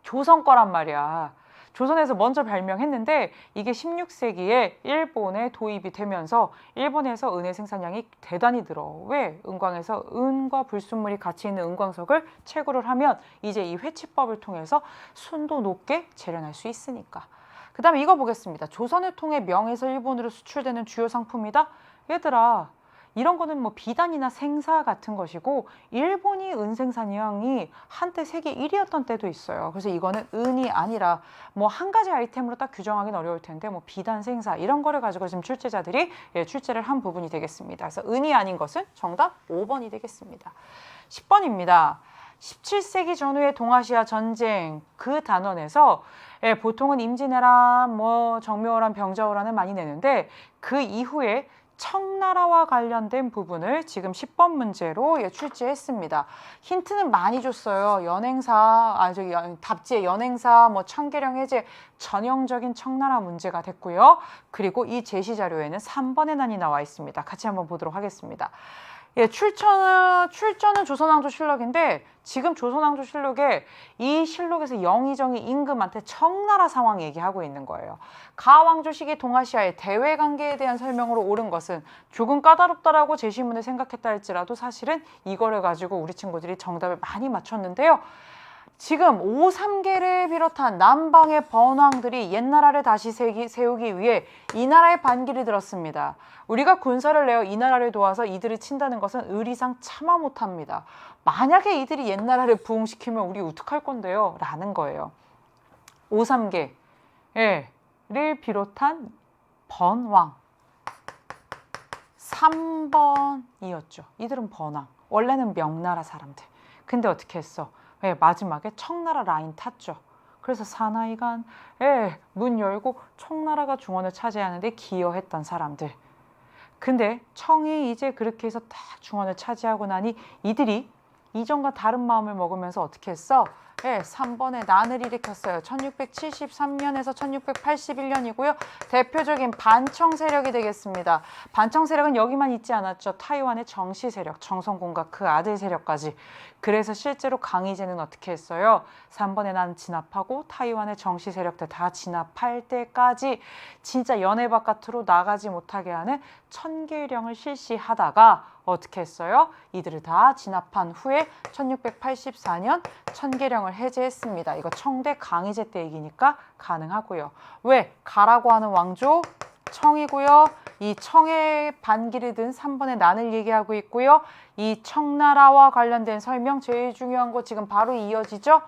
Speaker 1: 조선 거란 말이야. 조선에서 먼저 발명했는데 이게 16세기에 일본에 도입이 되면서 일본에서 은의 생산량이 대단히 늘어. 왜? 은광에서 은과 불순물이 같이 있는 은광석을 채굴을 하면 이제 이 회치법을 통해서 순도 높게 재련할 수 있으니까. 그 다음에 이거 보겠습니다. 조선을 통해 명에서 일본으로 수출되는 주요 상품이다? 얘들아 이런 거는 뭐 비단이나 생사 같은 것이고 일본이 은 생산량이 한때 세계 1위였던 때도 있어요. 그래서 이거는 은이 아니라 뭐 한 가지 아이템으로 딱 규정하기는 어려울 텐데 뭐 비단 생사 이런 거를 가지고 지금 출제자들이 출제를 한 부분이 되겠습니다. 그래서 은이 아닌 것은 정답 5번이 되겠습니다. 10번입니다. 17세기 전후의 동아시아 전쟁 그 단원에서 보통은 임진왜란, 뭐 정묘호란, 병자호란을 많이 내는데 그 이후에 청나라와 관련된 부분을 지금 10번 문제로 출제했습니다. 힌트는 많이 줬어요. 답지의 연행사, 뭐 청계령 해제 전형적인 청나라 문제가 됐고요. 그리고 이 제시 자료에는 3번의 난이 나와 있습니다. 같이 한번 보도록 하겠습니다. 출전은 조선왕조실록인데 지금 조선왕조실록에 이 실록에서 영의정이 임금한테 청나라 상황 얘기하고 있는 거예요. 가왕조 시기 동아시아의 대외관계에 대한 설명으로 옳은 것은 조금 까다롭다라고 제시문을 생각했다 할지라도 사실은 이거를 가지고 우리 친구들이 정답을 많이 맞췄는데요. 지금 오삼계를 비롯한 남방의 번왕들이 옛나라를 다시 세우기 위해 이 나라의 반기를 들었습니다. 우리가 군사를 내어 이 나라를 도와서 이들을 친다는 것은 의리상 참아 못합니다. 만약에 이들이 옛나라를 부흥시키면 우리 어떡할 건데요? 라는 거예요. 오삼계를 비롯한 번왕 3번이었죠. 이들은 번왕. 원래는 명나라 사람들. 근데 어떻게 했어? 마지막에 청나라 라인 탔죠. 그래서 사나이간 문 열고 청나라가 중원을 차지하는데 기여했던 사람들. 근데 청이 이제 그렇게 해서 다 중원을 차지하고 나니 이들이 이전과 다른 마음을 먹으면서 어떻게 했어? 3번에 난을 일으켰어요. 1673년에서 1681년이고요. 대표적인 반청 세력이 되겠습니다. 반청 세력은 여기만 있지 않았죠. 타이완의 정씨 세력, 정성공과 그 아들 세력까지. 그래서 실제로 강희제는 어떻게 했어요? 3번에 난 진압하고 타이완의 정씨 세력들 다 진압할 때까지 진짜 연해 바깥으로 나가지 못하게 하는 천계령을 실시하다가 어떻게 했어요? 이들을 다 진압한 후에 1684년 천계령을 해제했습니다. 이거 청대 강희제 때 얘기니까 가능하고요. 왜? 가라고 하는 왕조 청이고요. 이 청의 반기를 든 3번의 난을 얘기하고 있고요. 이 청나라와 관련된 설명 제일 중요한 거 지금 바로 이어지죠?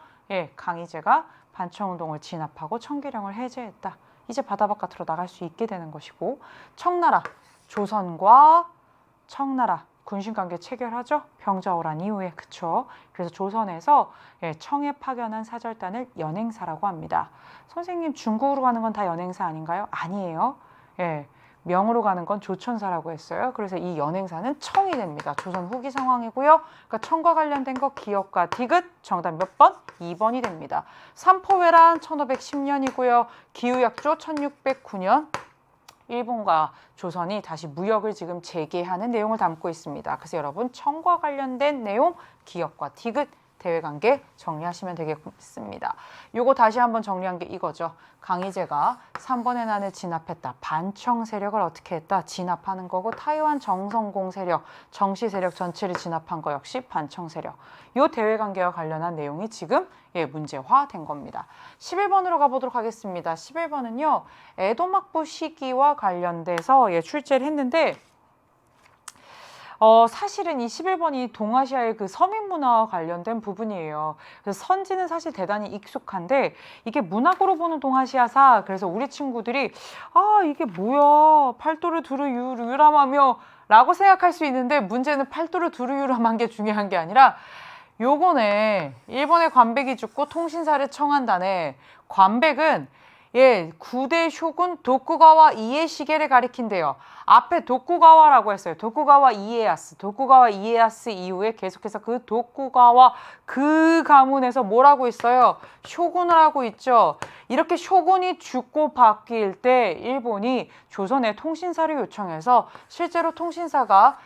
Speaker 1: 강희제가 반청운동을 진압하고 천계령을 해제했다. 이제 바다 바깥으로 나갈 수 있게 되는 것이고 청나라, 조선과 청나라 군신관계 체결하죠. 병자호란 이후에. 그쵸? 그래서 조선에서 청에 파견한 사절단을 연행사라고 합니다. 선생님 중국으로 가는 건 다 연행사 아닌가요? 아니에요. 명으로 가는 건 조천사라고 했어요. 그래서 이 연행사는 청이 됩니다. 조선 후기 상황이고요. 그러니까 청과 관련된 거 기억과 디귿 정답 몇 번? 2번이 됩니다. 삼포회란 1510년이고요. 기후약조 1609년. 일본과 조선이 다시 무역을 지금 재개하는 내용을 담고 있습니다. 그래서 여러분 청과 관련된 내용, 기업과 디귿, 대외관계 정리하시면 되겠습니다. 요거 다시 한번 정리한 게 이거죠. 강희제가 3번의 난을 진압했다. 반청 세력을 어떻게 했다? 진압하는 거고, 타이완 정성공 세력, 정시 세력 전체를 진압한 거 역시 반청 세력. 요 대외관계와 관련한 내용이 지금 문제화된 겁니다. 11번으로 가보도록 하겠습니다. 11번은요. 에도막부 시기와 관련돼서 출제를 했는데 사실은 이 11번이 동아시아의 그 서민 문화와 관련된 부분이에요. 그래서 선지는 사실 대단히 익숙한데 이게 문학으로 보는 동아시아사, 그래서 우리 친구들이 이게 뭐야 팔도르 두루 유람하며 라고 생각할 수 있는데, 문제는 팔도르 두루 유람한 게 중요한 게 아니라 요거네. 일본의 관백이 죽고 통신사를 청한다네. 관백은 9대 쇼군 도쿠가와 이에시게를 가리킨대요. 앞에 도쿠가와라고 했어요. 도쿠가와 이에야스. 도쿠가와 이에야스 이후에 계속해서 그 도쿠가와 그 가문에서 뭐라고 있어요? 쇼군을 하고 있죠. 이렇게 쇼군이 죽고 바뀔 때 일본이 조선에 통신사를 요청해서 실제로 통신사가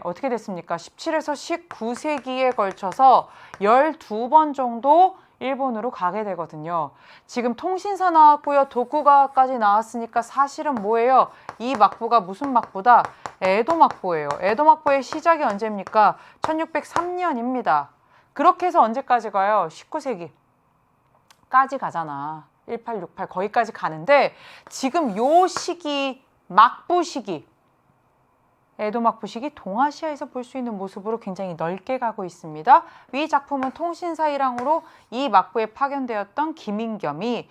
Speaker 1: 어떻게 됐습니까? 17에서 19세기에 걸쳐서 12번 정도 일본으로 가게 되거든요. 지금 통신사 나왔고요. 도쿠가와까지 나왔으니까 사실은 뭐예요? 이 막부가 무슨 막부다? 에도 막부예요. 에도 막부의 시작이 언제입니까? 1603년입니다. 그렇게 해서 언제까지 가요? 19세기까지 가잖아. 1868 거기까지 가는데, 지금 요 시기, 막부 시기, 에도 막부 시기 동아시아에서 볼 수 있는 모습으로 굉장히 넓게 가고 있습니다. 위 작품은 통신사 일항으로 이 막부에 파견되었던 김인겸이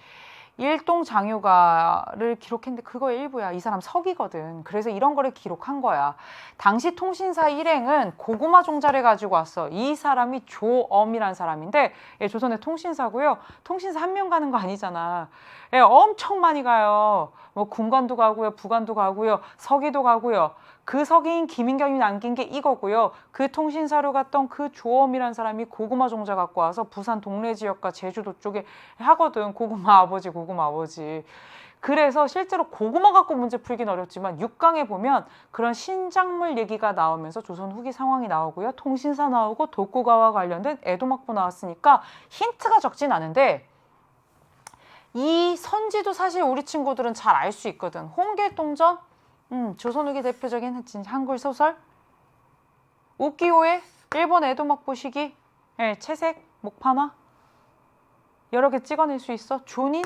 Speaker 1: 일동장유가를 기록했는데 그거 일부야. 이 사람 석이거든. 그래서 이런 거를 기록한 거야. 당시 통신사 일행은 고구마 종자를 가지고 왔어. 이 사람이 조엄이라는 사람인데 조선의 통신사고요. 통신사 한 명 가는 거 아니잖아. 엄청 많이 가요. 뭐 군관도 가고요, 부관도 가고요, 서기도 가고요. 그 서기인 김인겸이 남긴 게 이거고요. 그 통신사로 갔던 그 조엄이라는 사람이 고구마 종자 갖고 와서 부산 동래 지역과 제주도 쪽에 하거든. 고구마 아버지, 고구마 아버지. 그래서 실제로 고구마 갖고 문제 풀긴 어렵지만 6강에 보면 그런 신작물 얘기가 나오면서 조선 후기 상황이 나오고요. 통신사 나오고 도쿠가와 관련된 에도막부 나왔으니까 힌트가 적진 않은데, 이 선지도 사실 우리 친구들은 잘 알 수 있거든. 홍길동전, 조선 후기 대표적인 한글 소설, 우키요의 일본 에도막부 시기, 채색, 목파마 여러 개 찍어낼 수 있어. 존인,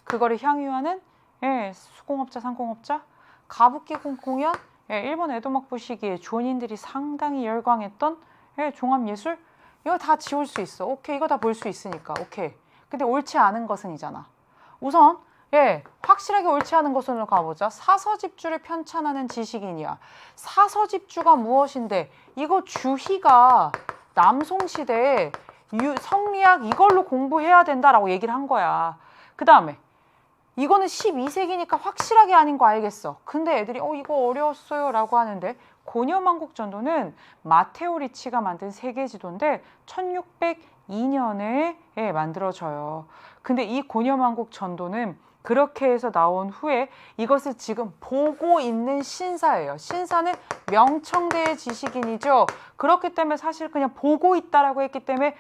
Speaker 1: 그거를 향유하는 수공업자, 상공업자, 가부키 공연, 일본 에도막부 시기에 존인들이 상당히 열광했던 종합예술, 이거 다 지울 수 있어. 오케이, 이거 다 볼 수 있으니까 오케이. 근데 옳지 않은 것은 이잖아. 우선 확실하게 옳지 않은 것으로 가보자. 사서집주를 편찬하는 지식인이야. 사서집주가 무엇인데, 이거 주희가 남송시대에 성리학 이걸로 공부해야 된다라고 얘기를 한 거야. 그 다음에 이거는 12세기니까 확실하게 아닌 거 알겠어. 근데 애들이 이거 어려웠어요 라고 하는데, 고려만국전도는 마테오 리치가 만든 세계지도인데 1602년에 만들어져요. 근데 이 고려만국전도는 그렇게 해서 나온 후에 이것을 지금 보고 있는 신사예요. 신사는 명청대의 지식인이죠. 그렇기 때문에 사실 그냥 보고 있다라고 했기 때문에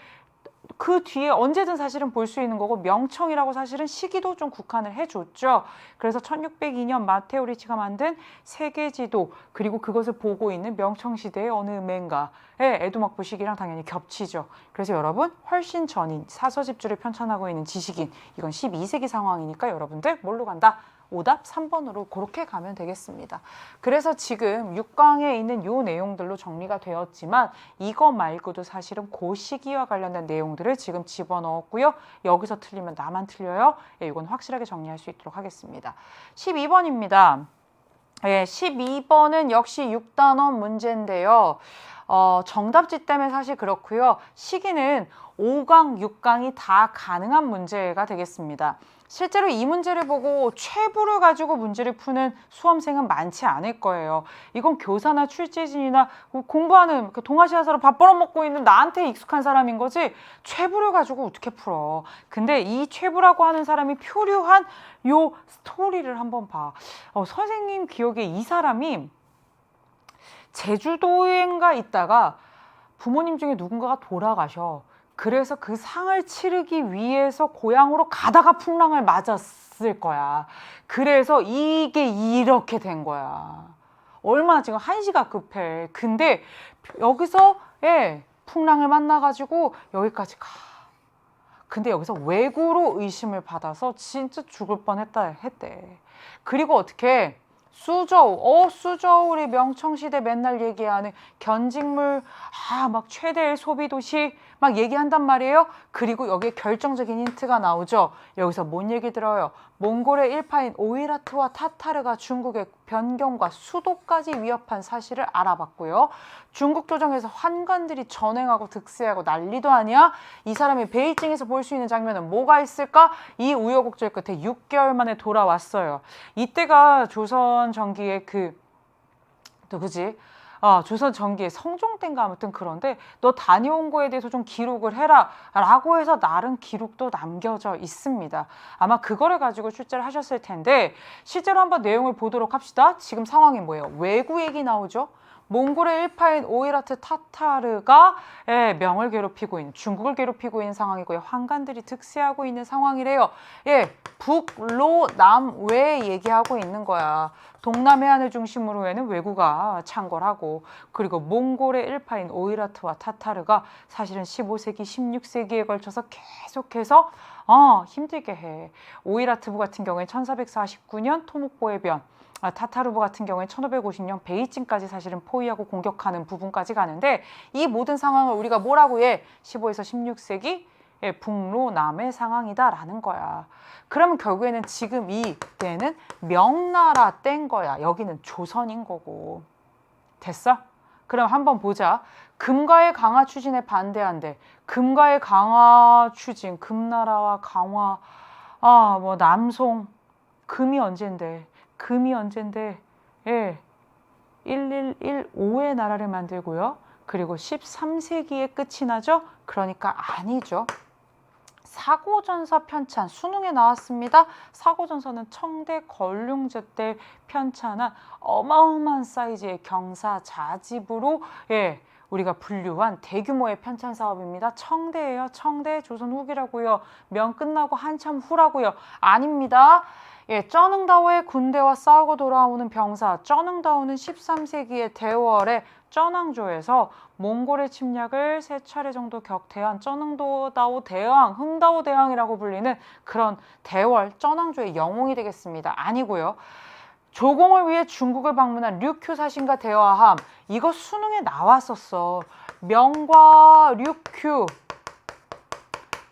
Speaker 1: 그 뒤에 언제든 사실은 볼 수 있는 거고, 명청이라고 사실은 시기도 좀 국한을 해줬죠. 그래서 1602년 마테오 리치가 만든 세계지도, 그리고 그것을 보고 있는 명청시대의 어느 은행가의 에도막부 시기랑 당연히 겹치죠. 그래서 여러분 훨씬 전인 사서집주를 편찬하고 있는 지식인, 이건 12세기 상황이니까 여러분들 뭘로 간다? 오답 3번으로 그렇게 가면 되겠습니다. 그래서 지금 6강에 있는 요 내용들로 정리가 되었지만 이거 말고도 사실은 그 시기와 관련된 내용들을 지금 집어넣었고요. 여기서 틀리면 나만 틀려요. 이건 확실하게 정리할 수 있도록 하겠습니다. 12번입니다. 12번은 역시 6단원 문제인데요. 정답지 때문에 사실 그렇고요. 시기는 5강, 6강이 다 가능한 문제가 되겠습니다. 실제로 이 문제를 보고 최부를 가지고 문제를 푸는 수험생은 많지 않을 거예요. 이건 교사나 출제진이나 공부하는 그 동아시아사로 밥 벌어먹고 있는 나한테 익숙한 사람인 거지 최부를 가지고 어떻게 풀어. 근데 이 최부라고 하는 사람이 표류한 요 스토리를 한번 봐. 선생님 기억에 이 사람이 제주도에인가 있다가 부모님 중에 누군가가 돌아가셔. 그래서 그 상을 치르기 위해서 고향으로 가다가 풍랑을 맞았을 거야. 그래서 이게 이렇게 된 거야. 얼마나 지금 한시가 급해. 근데 여기서 풍랑을 만나가지고 여기까지 가. 근데 여기서 왜구로 의심을 받아서 진짜 죽을 뻔했다 했대. 그리고 어떻게 수저우, 수저울이 명청시대 맨날 얘기하는 견직물, 막 최대의 소비도시 막 얘기한단 말이에요. 그리고 여기에 결정적인 힌트가 나오죠. 여기서 뭔 얘기 들어요? 몽골의 일파인 오이라트와 타타르가 중국의 변경과 수도까지 위협한 사실을 알아봤고요. 중국 조정에서 환관들이 전횡하고 득세하고 난리도 아니야. 이 사람이 베이징에서 볼 수 있는 장면은 뭐가 있을까? 이 우여곡절 끝에 6개월 만에 돌아왔어요. 이때가 조선 전기의 누구지? 조선 전기의 성종 때인가 아무튼 그런데 너 다녀온 거에 대해서 좀 기록을 해라 라고 해서 나름 기록도 남겨져 있습니다. 아마 그거를 가지고 출제를 하셨을 텐데 실제로 한번 내용을 보도록 합시다. 지금 상황이 뭐예요? 왜구 얘기 나오죠? 몽골의 일파인 오이라트 타타르가 명을 괴롭히고 있는, 중국을 괴롭히고 있는 상황이고요. 환관들이 득세하고 있는 상황이래요. 북로 남외 얘기하고 있는 거야. 동남해안을 중심으로 해는 왜구가 창궐하고, 그리고 몽골의 일파인 오이라트와 타타르가 사실은 15세기, 16세기에 걸쳐서 계속해서 힘들게 해. 오이라트부 같은 경우에 1449년 토목보의 변, 타타르부 같은 경우에 1550년 베이징까지 사실은 포위하고 공격하는 부분까지 가는데 이 모든 상황을 우리가 뭐라고 해? 15에서 16세기 북로 남의 상황이다라는 거야. 그러면 결국에는 지금 이 때는 명나라 때인 거야. 여기는 조선인 거고. 됐어? 그럼 한번 보자. 금과의 강화 추진에 반대한대. 금과의 강화 추진, 금나라와 강화, 남송, 금이 언젠데? 1115의 나라를 만들고요. 그리고 13세기에 끝이 나죠? 그러니까 아니죠. 사고전서 편찬, 수능에 나왔습니다. 사고전서는 청대 걸륭제 때 편찬한 어마어마한 사이즈의 경사자집으로 우리가 분류한 대규모의 편찬 사업입니다. 청대예요. 청대 조선 후기라고요. 명 끝나고 한참 후라고요. 아닙니다. 쩌능다오의 군대와 싸우고 돌아오는 병사 쩌능다오는 13세기의 대월에 쩌낭조에서 몽골의 침략을 3차례 정도 격퇴한 쩌능다오 대왕, 흥다오 대왕이라고 불리는 그런 대월 쩌낭조의 영웅이 되겠습니다. 아니고요. 조공을 위해 중국을 방문한 류큐 사신과 대화함. 이거 수능에 나왔었어. 명과 류큐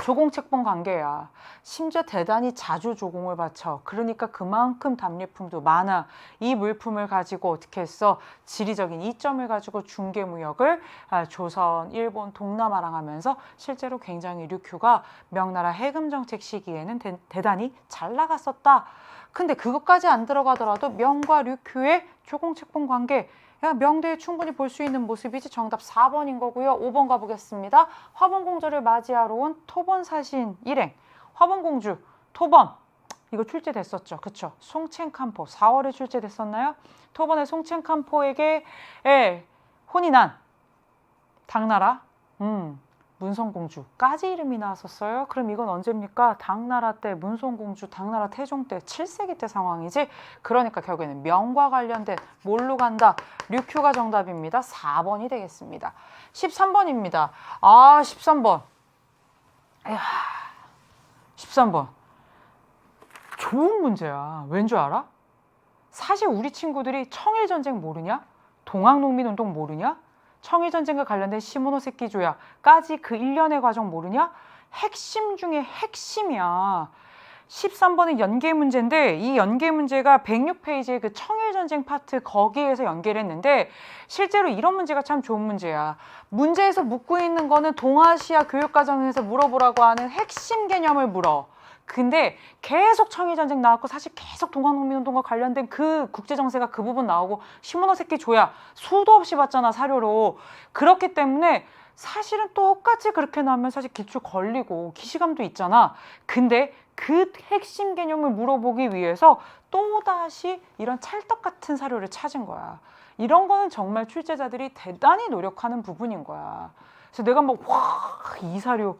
Speaker 1: 조공책봉 관계야. 심지어 대단히 자주 조공을 바쳐. 그러니까 그만큼 답례품도 많아. 이 물품을 가지고 어떻게 했어? 지리적인 이점을 가지고 중개무역을 조선, 일본, 동남아랑 하면서 실제로 굉장히 류큐가 명나라 해금정책 시기에는 대단히 잘 나갔었다. 근데 그것까지 안 들어가더라도 명과 류큐의 조공책봉 관계, 명대에 충분히 볼 수 있는 모습이지. 정답 4번인 거고요. 5번 가보겠습니다. 화본공주를 맞이하러 온 토번 사신 일행. 화본공주, 토번. 이거 출제됐었죠. 그쵸? 송첸칸포. 4월에 출제됐었나요? 토번의 송첸칸포에게 혼이 난 당나라 문성공주까지 이름이 나왔었어요. 그럼 이건 언제입니까? 당나라 때 문성공주, 당나라 태종 때 7세기 때 상황이지. 그러니까 결국에는 명과 관련된 뭘로 간다? 류큐가 정답입니다. 4번이 되겠습니다. 13번입니다. 13번. 13번. 좋은 문제야. 왠 줄 알아? 사실 우리 친구들이 청일전쟁 모르냐? 동학농민운동 모르냐? 청일전쟁과 관련된 시모노세키 조약까지 그 일련의 과정 모르냐? 핵심 중에 핵심이야. 13번은 연계 문제인데 이 연계 문제가 106페이지의 그 청일전쟁 파트 거기에서 연계를 했는데 실제로 이런 문제가 참 좋은 문제야. 문제에서 묻고 있는 거는 동아시아 교육과정에서 물어보라고 하는 핵심 개념을 물어. 근데 계속 청일전쟁 나왔고 사실 계속 동학농민운동과 관련된 그 국제정세가 그 부분 나오고 시모노세키 조약 수도 없이 봤잖아, 사료로. 그렇기 때문에 사실은 똑같이 그렇게 나오면 사실 기출 걸리고 기시감도 있잖아. 근데 그 핵심 개념을 물어보기 위해서 또다시 이런 찰떡 같은 사료를 찾은 거야. 이런 거는 정말 출제자들이 대단히 노력하는 부분인 거야. 그래서 내가 막 이 사료,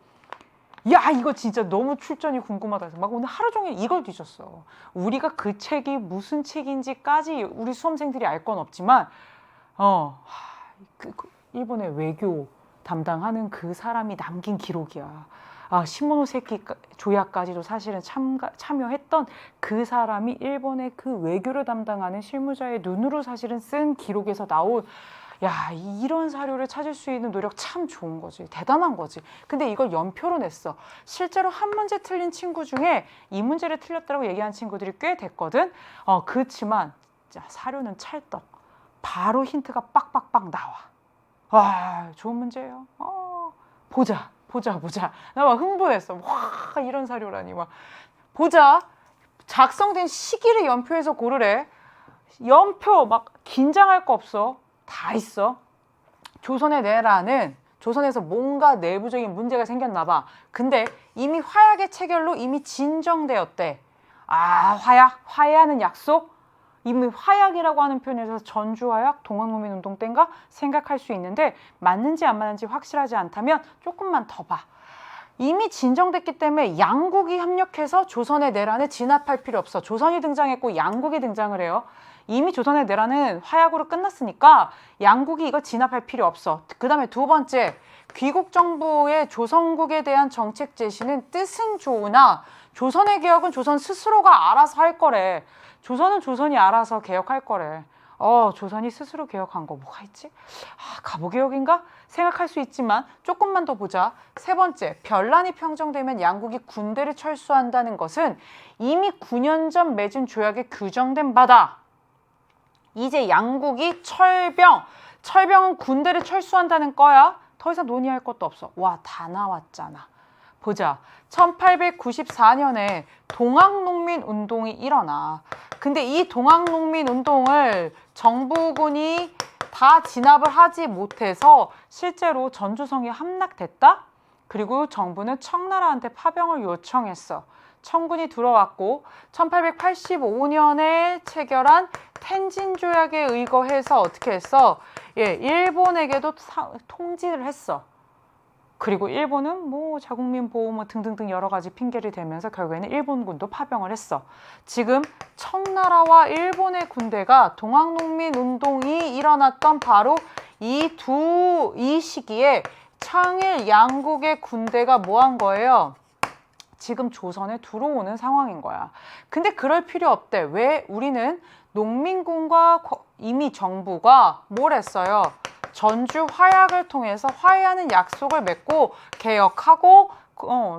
Speaker 1: 야 이거 진짜 너무 출전이 궁금하다 해서 막 오늘 하루 종일 이걸 뒤졌어. 우리가 그 책이 무슨 책인지까지 우리 수험생들이 알 건 없지만 일본의 외교 담당하는 그 사람이 남긴 기록이야. 시모노세키 조약까지도 사실은 참여했던 그 사람이 일본의 그 외교를 담당하는 실무자의 눈으로 사실은 쓴 기록에서 나온, 야, 이런 사료를 찾을 수 있는 노력 참 좋은 거지. 대단한 거지. 근데 이걸 연표로 냈어. 실제로 한 문제 틀린 친구 중에 이 문제를 틀렸다고 얘기한 친구들이 꽤 됐거든. 그렇지만 사료는 찰떡. 바로 힌트가 빡빡빡 나와. 와, 좋은 문제예요. 보자. 나 막 흥분했어. 와, 이런 사료라니. 막 보자. 작성된 시기를 연표해서 고르래. 연표 막 긴장할 거 없어. 다 있어. 조선의 내라는 조선에서 뭔가 내부적인 문제가 생겼나 봐. 근데 이미 화약의 체결로 이미 진정되었대. 화해하는 약속? 이미 화약이라고 하는 표현에서 전주화약, 동학농민운동 때인가 생각할 수 있는데 맞는지 안 맞는지 확실하지 않다면 조금만 더 봐. 이미 진정됐기 때문에 양국이 협력해서 조선의 내란을 진압할 필요 없어. 조선이 등장했고 양국이 등장을 해요. 이미 조선의 내란은 화약으로 끝났으니까 양국이 이거 진압할 필요 없어. 그 다음에 두 번째, 귀국 정부의 조선국에 대한 정책 제시는 뜻은 좋으나 조선의 개혁은 조선 스스로가 알아서 할 거래. 조선은 조선이 알아서 개혁할 거래. 조선이 스스로 개혁한 거 뭐가 있지? 갑오개혁인가? 생각할 수 있지만 조금만 더 보자. 세 번째, 변란이 평정되면 양국이 군대를 철수한다는 것은 이미 9년 전 맺은 조약에 규정된 바다. 이제 양국이 철병은 군대를 철수한다는 거야. 더 이상 논의할 것도 없어. 와, 다 나왔잖아. 보자. 1894년에 동학농민운동이 일어나. 근데 이 동학농민운동을 정부군이 다 진압을 하지 못해서 실제로 전주성이 함락됐다? 그리고 정부는 청나라한테 파병을 요청했어. 청군이 들어왔고 1885년에 체결한 텐진 조약에 의거해서 어떻게 했어? 일본에게도 통지를 했어. 그리고 일본은 자국민 보호 등등등 여러 가지 핑계를 대면서 결국에는 일본군도 파병을 했어. 지금 청나라와 일본의 군대가 동학농민 운동이 일어났던 바로 이 시기에 청일 양국의 군대가 뭐 한 거예요? 지금 조선에 들어오는 상황인 거야. 근데 그럴 필요 없대. 왜? 우리는 농민군과 이미 정부가 뭘 했어요? 전주 화약을 통해서 화해하는 약속을 맺고 개혁하고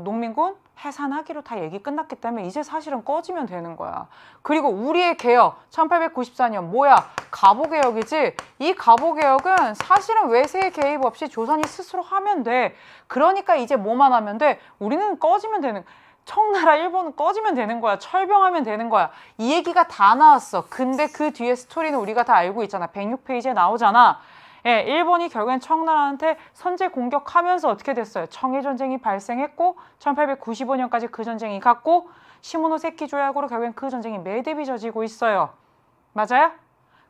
Speaker 1: 농민군 해산하기로 다 얘기 끝났기 때문에 이제 사실은 꺼지면 되는 거야. 그리고 우리의 개혁 1894년 뭐야? 갑오개혁이지. 이 갑오개혁은 사실은 외세의 개입 없이 조선이 스스로 하면 돼. 그러니까 이제 뭐만 하면 돼? 우리는 꺼지면 되는, 청나라 일본은 꺼지면 되는 거야. 철병하면 되는 거야. 이 얘기가 다 나왔어. 근데 그 뒤에 스토리는 우리가 다 알고 있잖아. 106페이지에 나오잖아. 일본이 결국엔 청나라한테 선제 공격하면서 어떻게 됐어요? 청일전쟁이 발생했고 1895년까지 그 전쟁이 갔고 시모노세키 조약으로 결국엔 그 전쟁이 매듭이 져지고 있어요. 맞아요?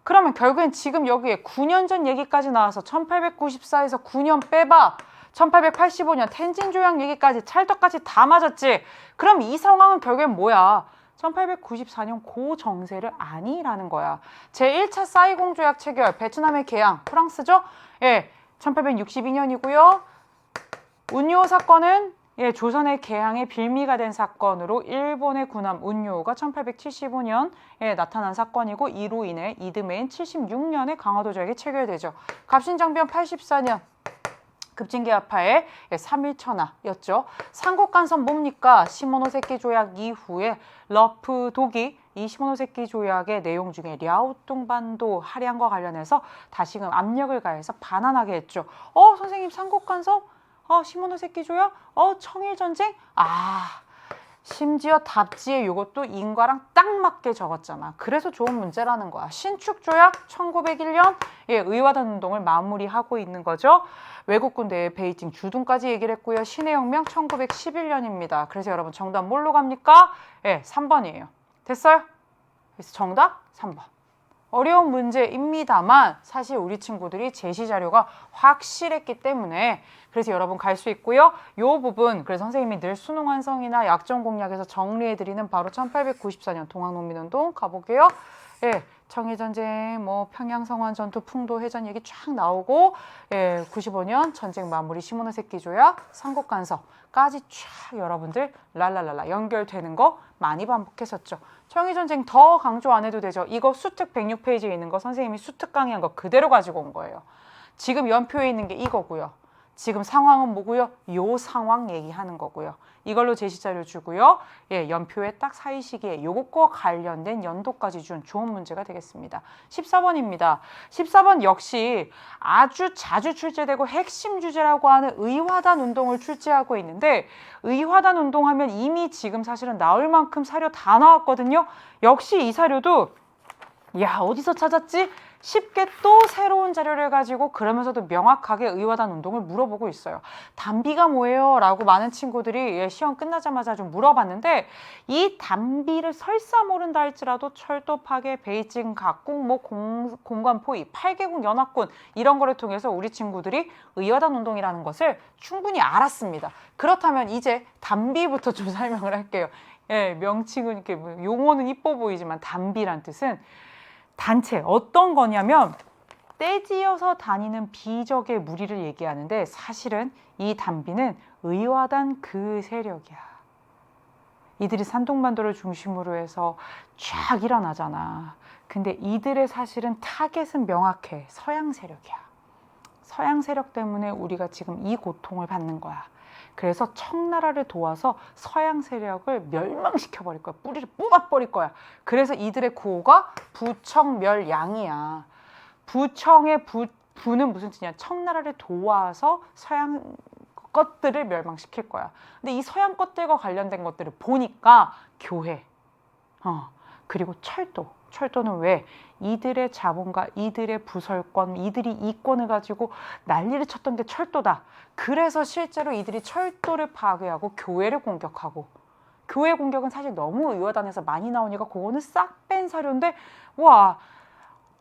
Speaker 1: 그러면 결국엔 지금 여기에 9년 전 얘기까지 나와서 1894에서 9년 빼봐. 1885년 텐진 조약 얘기까지 찰떡같이 다 맞았지. 그럼 이 상황은 결국엔 뭐야? 1894년 고 정세를 아니라는 거야. 제1차 사이공 조약 체결, 베트남의 개항, 프랑스죠? 1862년이고요. 운요 사건은 조선의 개항의 빌미가 된 사건으로 일본의 군함 운요가 1875년에 나타난 사건이고 이로 인해 이듬해인 76년에 강화도 조약이 체결되죠. 갑신장변 84년. 급진계합하에 3.1천하였죠. 삼국간섭 뭡니까? 시모노세키 조약 이후에 러프 독이 이 시모노세키 조약의 내용 중에 랴오뚱반도 할양과 관련해서 다시금 압력을 가해서 반환하게 했죠. 선생님 삼국간섭? 시모노세키 조약? 청일전쟁? 심지어 답지에 이것도 인과랑 딱 맞게 적었잖아. 그래서 좋은 문제라는 거야. 신축조약 1901년 의화단 운동을 마무리하고 있는 거죠. 외국 군대의 베이징 주둔까지 얘기를 했고요. 신해혁명 1911년입니다. 그래서 여러분 정답 뭘로 갑니까? 3번이에요. 됐어요? 그래서 정답 3번. 어려운 문제입니다만 사실 우리 친구들이 제시 자료가 확실했기 때문에 그래서 여러분 갈 수 있고요. 이 부분 그래서 선생님이 늘 수능 완성이나 약점 공략에서 정리해드리는 바로 1894년 동학농민운동 가볼게요. 청일전쟁, 평양성환 전투, 풍도해전 얘기 쫙 나오고 95년 전쟁 마무리 시모노세키 조약, 삼국간서까지 쫙 여러분들 랄랄랄라 연결되는 거 많이 반복했었죠. 청일전쟁 더 강조 안 해도 되죠. 이거 수특 106페이지에 있는 거 선생님이 수특 강의한 거 그대로 가지고 온 거예요. 지금 연표에 있는 게 이거고요. 지금 상황은 뭐고요? 요 상황 얘기하는 거고요. 이걸로 제시자료 주고요. 연표에 딱 사이 시기에 요것과 관련된 연도까지 준 좋은 문제가 되겠습니다. 14번입니다. 14번 역시 아주 자주 출제되고 핵심 주제라고 하는 의화단 운동을 출제하고 있는데 의화단 운동하면 이미 지금 사실은 나올 만큼 사료 다 나왔거든요. 역시 이 사료도 어디서 찾았지? 쉽게 또 새로운 자료를 가지고 그러면서도 명확하게 의화단 운동을 물어보고 있어요. 단비가 뭐예요? 라고 많은 친구들이 시험 끝나자마자 좀 물어봤는데 이 단비를 설사 모른다 할지라도 철도 파괴, 베이징 각국, 공간 포위, 8개국 연합군 이런 거를 통해서 우리 친구들이 의화단 운동이라는 것을 충분히 알았습니다. 그렇다면 이제 단비부터 좀 설명을 할게요. 명칭은 이렇게 용어는 이뻐 보이지만 단비란 뜻은 단체 어떤 거냐면 떼지어서 다니는 비적의 무리를 얘기하는데 사실은 이 단비는 의화단 그 세력이야. 이들이 산둥반도를 중심으로 해서 쫙 일어나잖아. 근데 이들의 사실은 타겟은 명확해. 서양 세력이야. 서양 세력 때문에 우리가 지금 이 고통을 받는 거야. 그래서 청나라를 도와서 서양 세력을 멸망시켜버릴 거야. 뿌리를 뽑아버릴 거야. 그래서 이들의 구호가 부청멸양이야. 부청의 부는 무슨 뜻이냐. 청나라를 도와서 서양 것들을 멸망시킬 거야. 근데 이 서양 것들과 관련된 것들을 보니까 교회, 그리고 철도는 왜? 이들의 자본과 이들의 부설권, 이들이 이권을 가지고 난리를 쳤던 게 철도다. 그래서 실제로 이들이 철도를 파괴하고 교회를 공격하고 교회 공격은 사실 너무 의화단에서 많이 나오니까 그거는 싹 뺀 사료인데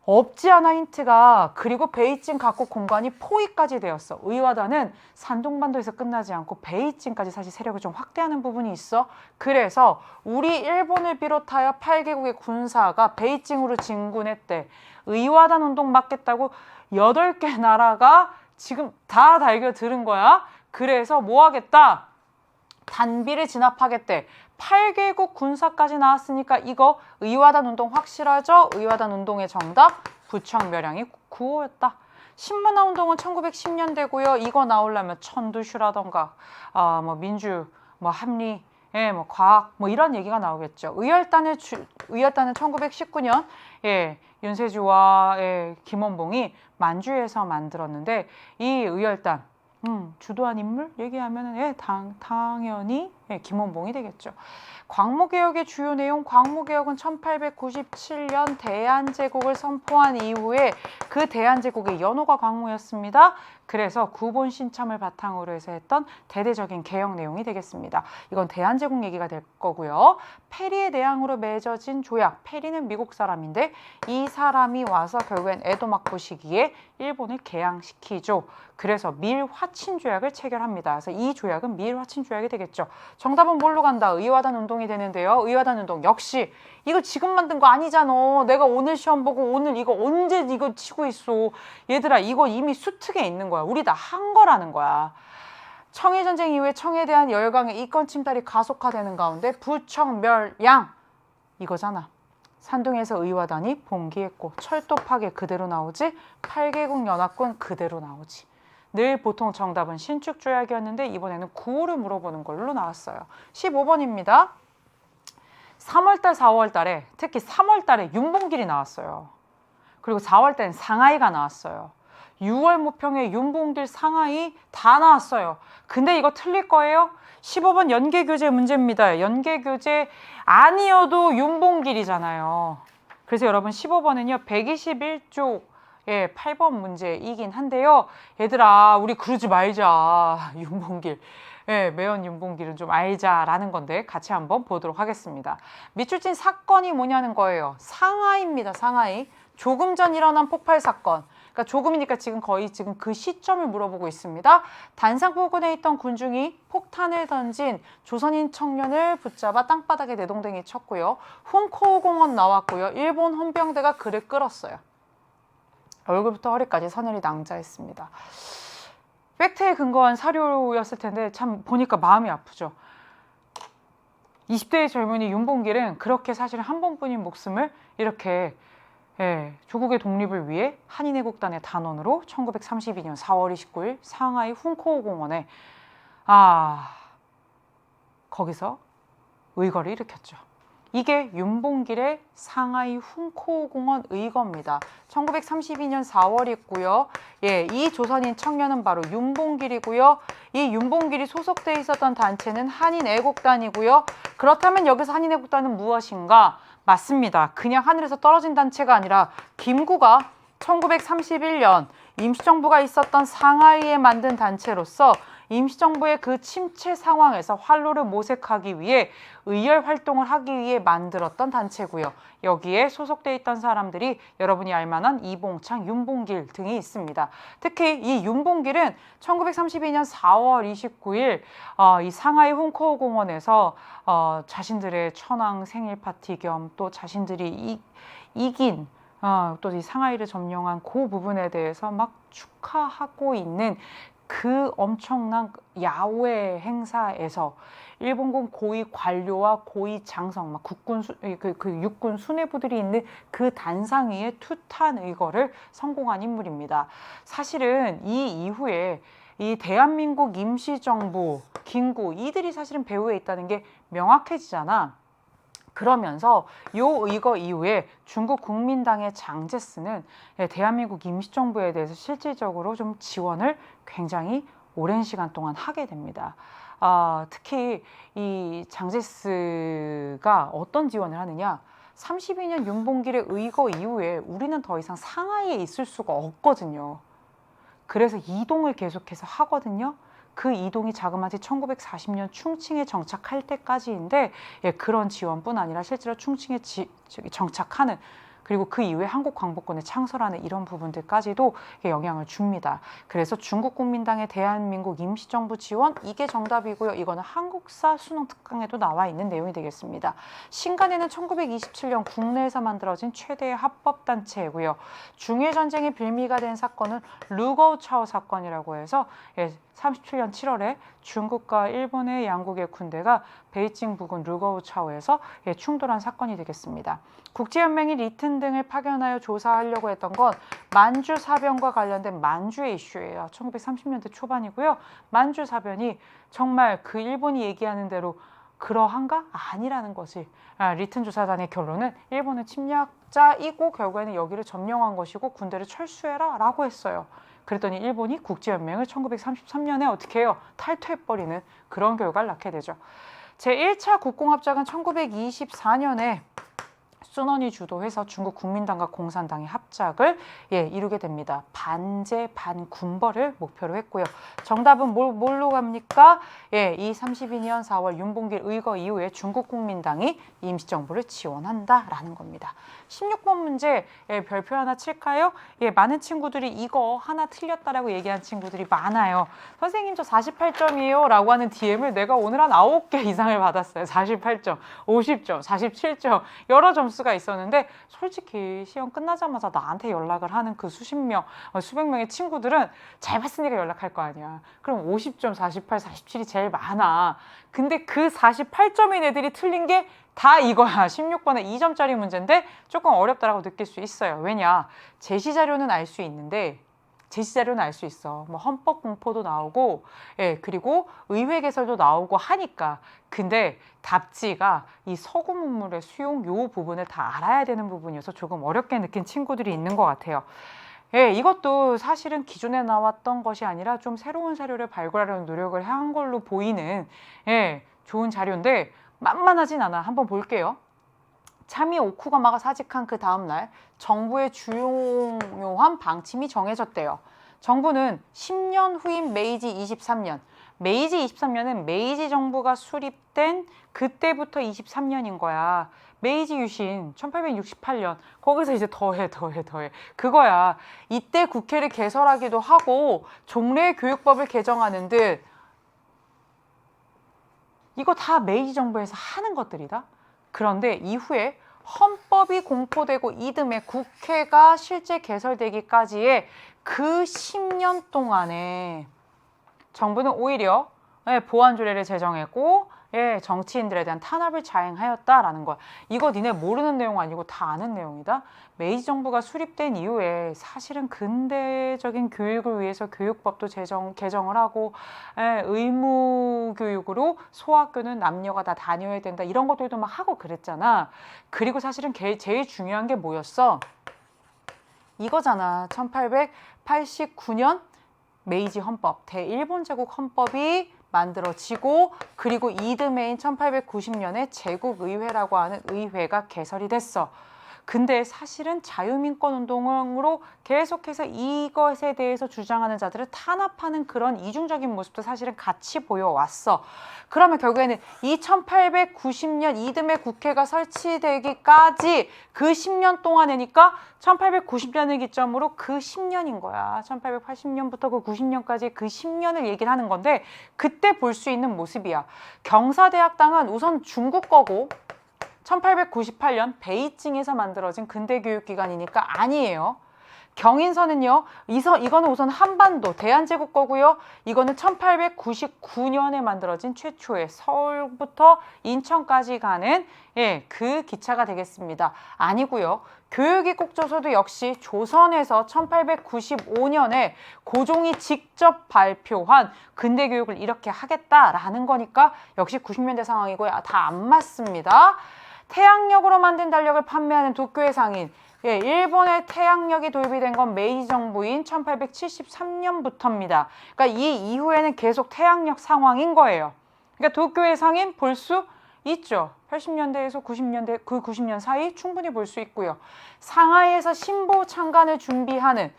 Speaker 1: 없지 않아 힌트가. 그리고 베이징 각국 공간이 포위까지 되었어. 의화단은 산둥반도에서 끝나지 않고 베이징까지 사실 세력을 좀 확대하는 부분이 있어. 그래서 우리 일본을 비롯하여 8개국의 군사가 베이징으로 진군했대. 의화단 운동 막겠다고 8개 나라가 지금 다 달겨들은 거야. 그래서 뭐 하겠다? 단비를 진압하겠대. 8개국 군사까지 나왔으니까 이거 의화단 운동 확실하죠? 의화단 운동의 정답 부청멸양이 구호였다. 신문화 운동은 1910년대고요. 이거 나오려면 천두슈라던가 민주, 합리, 과학 이런 얘기가 나오겠죠. 의열단은 1919년 윤세주와 김원봉이 만주에서 만들었는데 이 의열단 주도한 인물 얘기하면 당연히 김원봉이 되겠죠. 광무개혁의 주요 내용, 광무개혁은 1897년 대한제국을 선포한 이후에 그 대한제국의 연호가 광무였습니다. 그래서 구본 신참을 바탕으로 해서 했던 대대적인 개혁 내용이 되겠습니다. 이건 대한제국 얘기가 될 거고요. 페리의 대항으로 맺어진 조약, 페리는 미국 사람인데 이 사람이 와서 결국엔 에도 막부 시기에 일본을 개항시키죠. 그래서 밀화친 조약을 체결합니다. 그래서 이 조약은 밀화친 조약이 되겠죠. 정답은 뭘로 간다? 의화단 운동이 되는데요. 의화단 운동 역시 이거 지금 만든 거 아니잖아. 내가 오늘 시험 보고 오늘 이거 언제 이거 치고 있어. 얘들아 이거 이미 수특에 있는 거야. 우리 다 한 거라는 거야. 청일전쟁 이후에 청에 대한 열강의 이권 침탈이 가속화되는 가운데 부청멸양 이거잖아. 산둥에서 의화단이 봉기했고 철도 파괴 그대로 나오지. 8개국 연합군 그대로 나오지. 늘 보통 정답은 신축조약이었는데 이번에는 구호를 물어보는 걸로 나왔어요. 15번입니다. 3월달, 4월달에 특히 3월달에 윤봉길이 나왔어요. 그리고 4월달엔 상하이가 나왔어요. 6월 모평에 윤봉길 상하이 다 나왔어요. 근데 이거 틀릴 거예요? 15번 연계교재 문제입니다. 연계교재 아니어도 윤봉길이잖아요. 그래서 여러분 15번은요 121쪽 8번 문제이긴 한데요. 얘들아 우리 그러지 말자. 윤봉길. 매연 윤봉길은 좀 알자라는 건데 같이 한번 보도록 하겠습니다. 밑줄 친 사건이 뭐냐는 거예요. 상하이입니다. 상하이. 조금 전 일어난 폭발 사건. 그러니까 조금이니까 지금 거의 지금 그 시점을 물어보고 있습니다. 단상 부근에 있던 군중이 폭탄을 던진 조선인 청년을 붙잡아 땅바닥에 내동댕이 쳤고요. 훈코우공원 나왔고요. 일본 헌병대가 그를 끌었어요. 얼굴부터 허리까지 선혈이 낭자했습니다. 팩트에 근거한 사료였을 텐데 참 보니까 마음이 아프죠. 20대의 젊은이 윤봉길은 그렇게 사실 한 번뿐인 목숨을 이렇게 조국의 독립을 위해 한인애국단의 단원으로 1932년 4월 29일 상하이 훈코우공원에 거기서 의거를 일으켰죠. 이게 윤봉길의 상하이 훈코우공원 의거입니다. 1932년 4월이고요. 이 조선인 청년은 바로 윤봉길이고요. 이 윤봉길이 소속돼 있었던 단체는 한인애국단이고요. 그렇다면 여기서 한인애국단은 무엇인가? 맞습니다. 그냥 하늘에서 떨어진 단체가 아니라 김구가 1931년 임시정부가 있었던 상하이에 만든 단체로서 임시정부의 그 침체 상황에서 활로를 모색하기 위해 의열 활동을 하기 위해 만들었던 단체고요. 여기에 소속돼 있던 사람들이 여러분이 알만한 이봉창, 윤봉길 등이 있습니다. 특히 이 윤봉길은 1932년 4월 29일 이 상하이 훈코우공원에서 자신들의 천황 생일 파티 겸 또 자신들이 이긴 또 이 상하이를 점령한 그 부분에 대해서 막 축하하고 있는 그 엄청난 야외 행사에서 일본군 고위 관료와 고위 장성, 막 육군 수뇌부들이 있는 그 단상 위에 투탄 의거를 성공한 인물입니다. 사실은 이 이후에 이 대한민국 임시정부, 김구 이들이 사실은 배후에 있다는 게 명확해지잖아. 그러면서 요 의거 이후에 중국 국민당의 장제스는 대한민국 임시정부에 대해서 실질적으로 좀 지원을 굉장히 오랜 시간 동안 하게 됩니다. 특히 이 장제스가 어떤 지원을 하느냐? 32년 윤봉길의 의거 이후에 우리는 더 이상 상하이에 있을 수가 없거든요. 그래서 이동을 계속해서 하거든요. 그 이동이 자그마치 1940년 충칭에 정착할 때까지인데 그런 지원뿐 아니라 실제로 충칭에 정착하는 그리고 그 이후에 한국 광복군에 창설하는 이런 부분들까지도 영향을 줍니다. 그래서 중국 국민당의 대한민국 임시정부 지원 이게 정답이고요. 이거는 한국사 수능 특강에도 나와 있는 내용이 되겠습니다. 신간에는 1927년 국내에서 만들어진 최대의 합법단체이고요. 중일전쟁의 빌미가 된 사건은 루거우차오 사건이라고 해서 37년 7월에 중국과 일본의 양국의 군대가 베이징 부근 루거우차오에서 충돌한 사건이 되겠습니다. 국제연맹이 리튼 등을 파견하여 조사하려고 했던 건 만주 사변과 관련된 만주의 이슈예요. 1930년대 초반이고요. 만주 사변이 정말 그 일본이 얘기하는 대로 그러한가? 아니라는 것이 리튼 조사단의 결론은 일본은 침략자이고 결국에는 여기를 점령한 것이고 군대를 철수해라 라고 했어요. 그랬더니 일본이 국제연맹을 1933년에 어떻게 해요? 탈퇴해버리는 그런 결과를 낳게 되죠. 제1차 국공합작은 1924년에 순원이 주도해서 중국 국민당과 공산당의 합작을 이루게 됩니다. 반제 반군벌을 목표로 했고요. 정답은 뭘로 갑니까? 이 32년 4월 윤봉길 의거 이후에 중국 국민당이 임시정부를 지원한다라는 겁니다. 16번 문제 별표 하나 칠까요? 많은 친구들이 이거 하나 틀렸다라고 얘기한 친구들이 많아요. 선생님 저 48점이에요 라고 하는 DM을 내가 오늘 한 9개 이상을 받았어요. 48점, 50점, 47점 여러 점수가 있었는데 솔직히 시험 끝나자마자 나한테 연락을 하는 그 수십 명, 수백 명의 친구들은 잘 봤으니까 연락할 거 아니야. 그럼 50점, 48, 47이 제일 많아. 근데 그 48점인 애들이 틀린 게 다 이거야. 16번에 2점짜리 문제인데 조금 어렵다라고 느낄 수 있어요. 왜냐? 제시자료는 알 수 있는데 제시자료는 알 수 있어. 뭐 헌법 공포도 나오고, 그리고 의회 개설도 나오고 하니까. 근데 답지가 이 서구 문물의 수용 요 부분을 다 알아야 되는 부분이어서 조금 어렵게 느낀 친구들이 있는 것 같아요. 예, 이것도 사실은 기존에 나왔던 것이 아니라 좀 새로운 사료를 발굴하려는 노력을 한 걸로 보이는 예, 좋은 자료인데 만만하진 않아. 한번 볼게요. 차미 오쿠가마가 사직한 그 다음날 정부의 중요한 방침이 정해졌대요. 정부는 10년 후인 메이지 23년, 메이지 23년은 메이지 정부가 수립된 그때부터 23년인 거야. 메이지 유신 1868년 거기서 이제 더해 그거야. 이때 국회를 개설하기도 하고 종래 교육법을 개정하는 듯 이거 다 메이지 정부에서 하는 것들이다. 그런데 이후에 헌법이 공포되고 이듬해 국회가 실제 개설되기까지의 그 10년 동안에 정부는 오히려 보완조례를 제정했고 정치인들에 대한 탄압을 자행하였다라는 거야. 이거 니네 모르는 내용 아니고 다 아는 내용이다. 메이지 정부가 수립된 이후에 사실은 근대적인 교육을 위해서 교육법도 개정을 하고 의무 교육으로 소학교는 남녀가 다 다녀야 된다 이런 것들도 막 하고 그랬잖아. 그리고 사실은 제일 중요한 게 뭐였어? 이거잖아. 1889년 메이지 헌법, 대일본 제국 헌법이 만들어지고 그리고 이듬해인 1890년에 제국의회라고 하는 의회가 개설이 됐어. 근데 사실은 자유민권운동으로 계속해서 이것에 대해서 주장하는 자들을 탄압하는 그런 이중적인 모습도 사실은 같이 보여왔어. 그러면 결국에는 이 1890년 이듬해 국회가 설치되기까지 그 10년 동안이니까 1890년을 기점으로 그 10년인 거야. 1880년부터 그 90년까지 그 10년을 얘기를 하는 건데 그때 볼 수 있는 모습이야. 경사대학당은 우선 중국 거고 1898년 베이징에서 만들어진 근대교육기관이니까 아니에요. 경인선은요. 이거는 우선 한반도 대한제국 거고요. 이거는 1899년에 만들어진 최초의 서울부터 인천까지 가는 그 기차가 되겠습니다. 아니고요. 교육이 꼭져서도 역시 조선에서 1895년에 고종이 직접 발표한 근대교육을 이렇게 하겠다라는 거니까 역시 90년대 상황이고요. 다 안 맞습니다. 태양력으로 만든 달력을 판매하는 도쿄의 상인. 일본의 태양력이 도입이 된 건 메이지 정부인 1873년부터입니다. 그러니까 이 이후에는 계속 태양력 상황인 거예요. 그러니까 도쿄의 상인 볼 수 있죠. 80년대에서 90년대, 그 90년 사이 충분히 볼 수 있고요. 상하이에서 신보 창간을 준비하기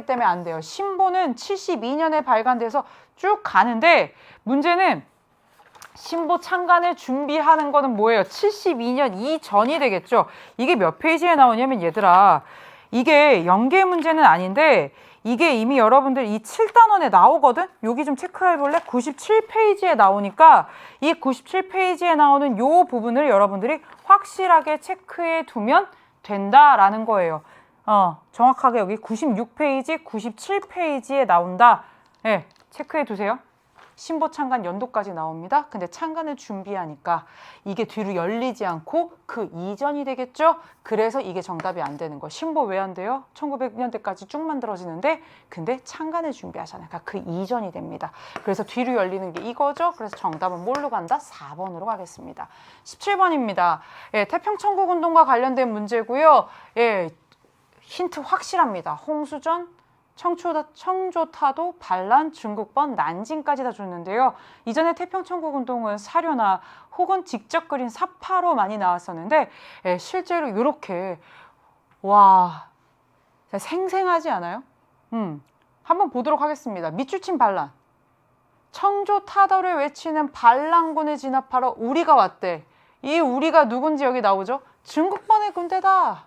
Speaker 1: 때문에 안 돼요. 신보는 72년에 발간돼서 쭉 가는데 문제는 신보 창간을 준비하는 거는 뭐예요? 72년 이전이 되겠죠. 이게 몇 페이지에 나오냐면 얘들아 이게 연계 문제는 아닌데 이게 이미 여러분들 이 7단원에 나오거든? 여기 좀 체크해 볼래? 97페이지에 나오니까 이 97페이지에 나오는 요 부분을 여러분들이 확실하게 체크해 두면 된다라는 거예요. 정확하게 여기 96페이지, 97페이지에 나온다. 체크해 두세요. 신보 창간 연도까지 나옵니다. 근데 창간을 준비하니까 이게 뒤로 열리지 않고 그 이전이 되겠죠? 그래서 이게 정답이 안 되는 거. 신보 왜 안 돼요? 1900년대까지 쭉 만들어지는데 근데 창간을 준비하잖아요. 그러니까 그 이전이 됩니다. 그래서 뒤로 열리는 게 이거죠. 그래서 정답은 뭘로 간다? 4번으로 가겠습니다. 17번입니다. 태평천국운동과 관련된 문제고요. 힌트 확실합니다. 홍수전, 청조타도, 반란, 중국번, 난징까지 다 줬는데요. 이전에 태평천국운동은 사료나 혹은 직접 그린 사파로 많이 나왔었는데 실제로 이렇게 와 생생하지 않아요? 한번 보도록 하겠습니다. 밑줄친 반란. 청조타도를 외치는 반란군을 진압하러 우리가 왔대. 이 우리가 누군지 여기 나오죠? 중국번의 군대다.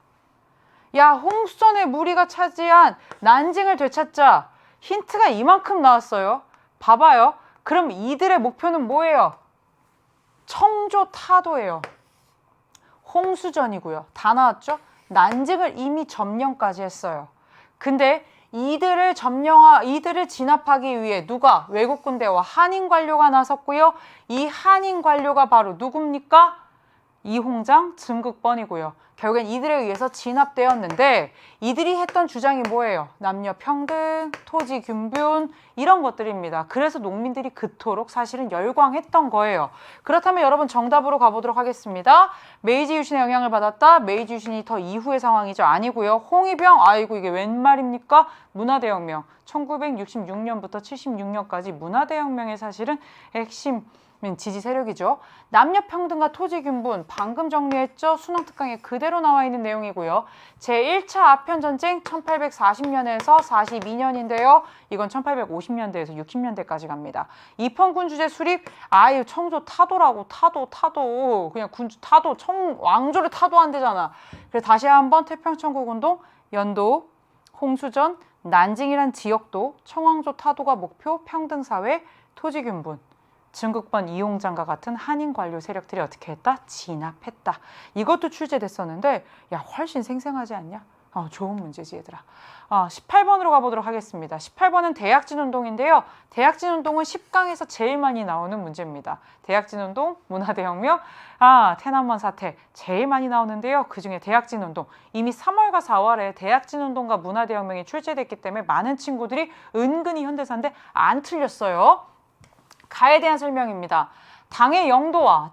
Speaker 1: 야, 홍수전에 무리가 차지한 난징을 되찾자. 힌트가 이만큼 나왔어요. 봐봐요. 그럼 이들의 목표는 뭐예요? 청조타도예요. 홍수전이고요. 다 나왔죠? 난징을 이미 점령까지 했어요. 근데 이들을 진압하기 위해 누가? 외국 군대와 한인 관료가 나섰고요. 이 한인 관료가 바로 누굽니까? 이홍장, 증국번이고요. 결국엔 이들에 의해서 진압되었는데 이들이 했던 주장이 뭐예요? 남녀 평등, 토지 균분 이런 것들입니다. 그래서 농민들이 그토록 사실은 열광했던 거예요. 그렇다면 여러분 정답으로 가보도록 하겠습니다. 메이지 유신의 영향을 받았다. 메이지 유신이 더 이후의 상황이죠. 아니고요. 홍위병, 아이고 이게 웬 말입니까? 문화대혁명. 1966년부터 76년까지 문화대혁명의 사실은 핵심 지지 세력이죠. 남녀 평등과 토지 균분 방금 정리했죠. 수능 특강에 그대로 나와 있는 내용이고요. 제1차 아편 전쟁 1840년에서 42년인데요. 이건 1850년대에서 60년대까지 갑니다. 이펀군 주제 수립 아유 청조 타도라고 타도 그냥 군주 타도 왕조를 타도한대잖아. 그래서 다시 한번 태평천국운동 연도 홍수전 난징이란 지역도 청왕조 타도가 목표 평등사회 토지균분 증국번 이용장과 같은 한인 관료 세력들이 어떻게 했다? 진압했다. 이것도 출제됐었는데 야 훨씬 생생하지 않냐? 좋은 문제지 얘들아. 18번으로 가보도록 하겠습니다. 18번은 대약진운동인데요. 대약진운동은 10강에서 제일 많이 나오는 문제입니다. 대약진운동, 문화대혁명, 태난먼 사태 제일 많이 나오는데요. 그중에 대약진운동 이미 3월과 4월에 대약진운동과 문화대혁명이 출제됐기 때문에 많은 친구들이 은근히 현대사인데 안 틀렸어요. 가에 대한 설명입니다. 당의 영도와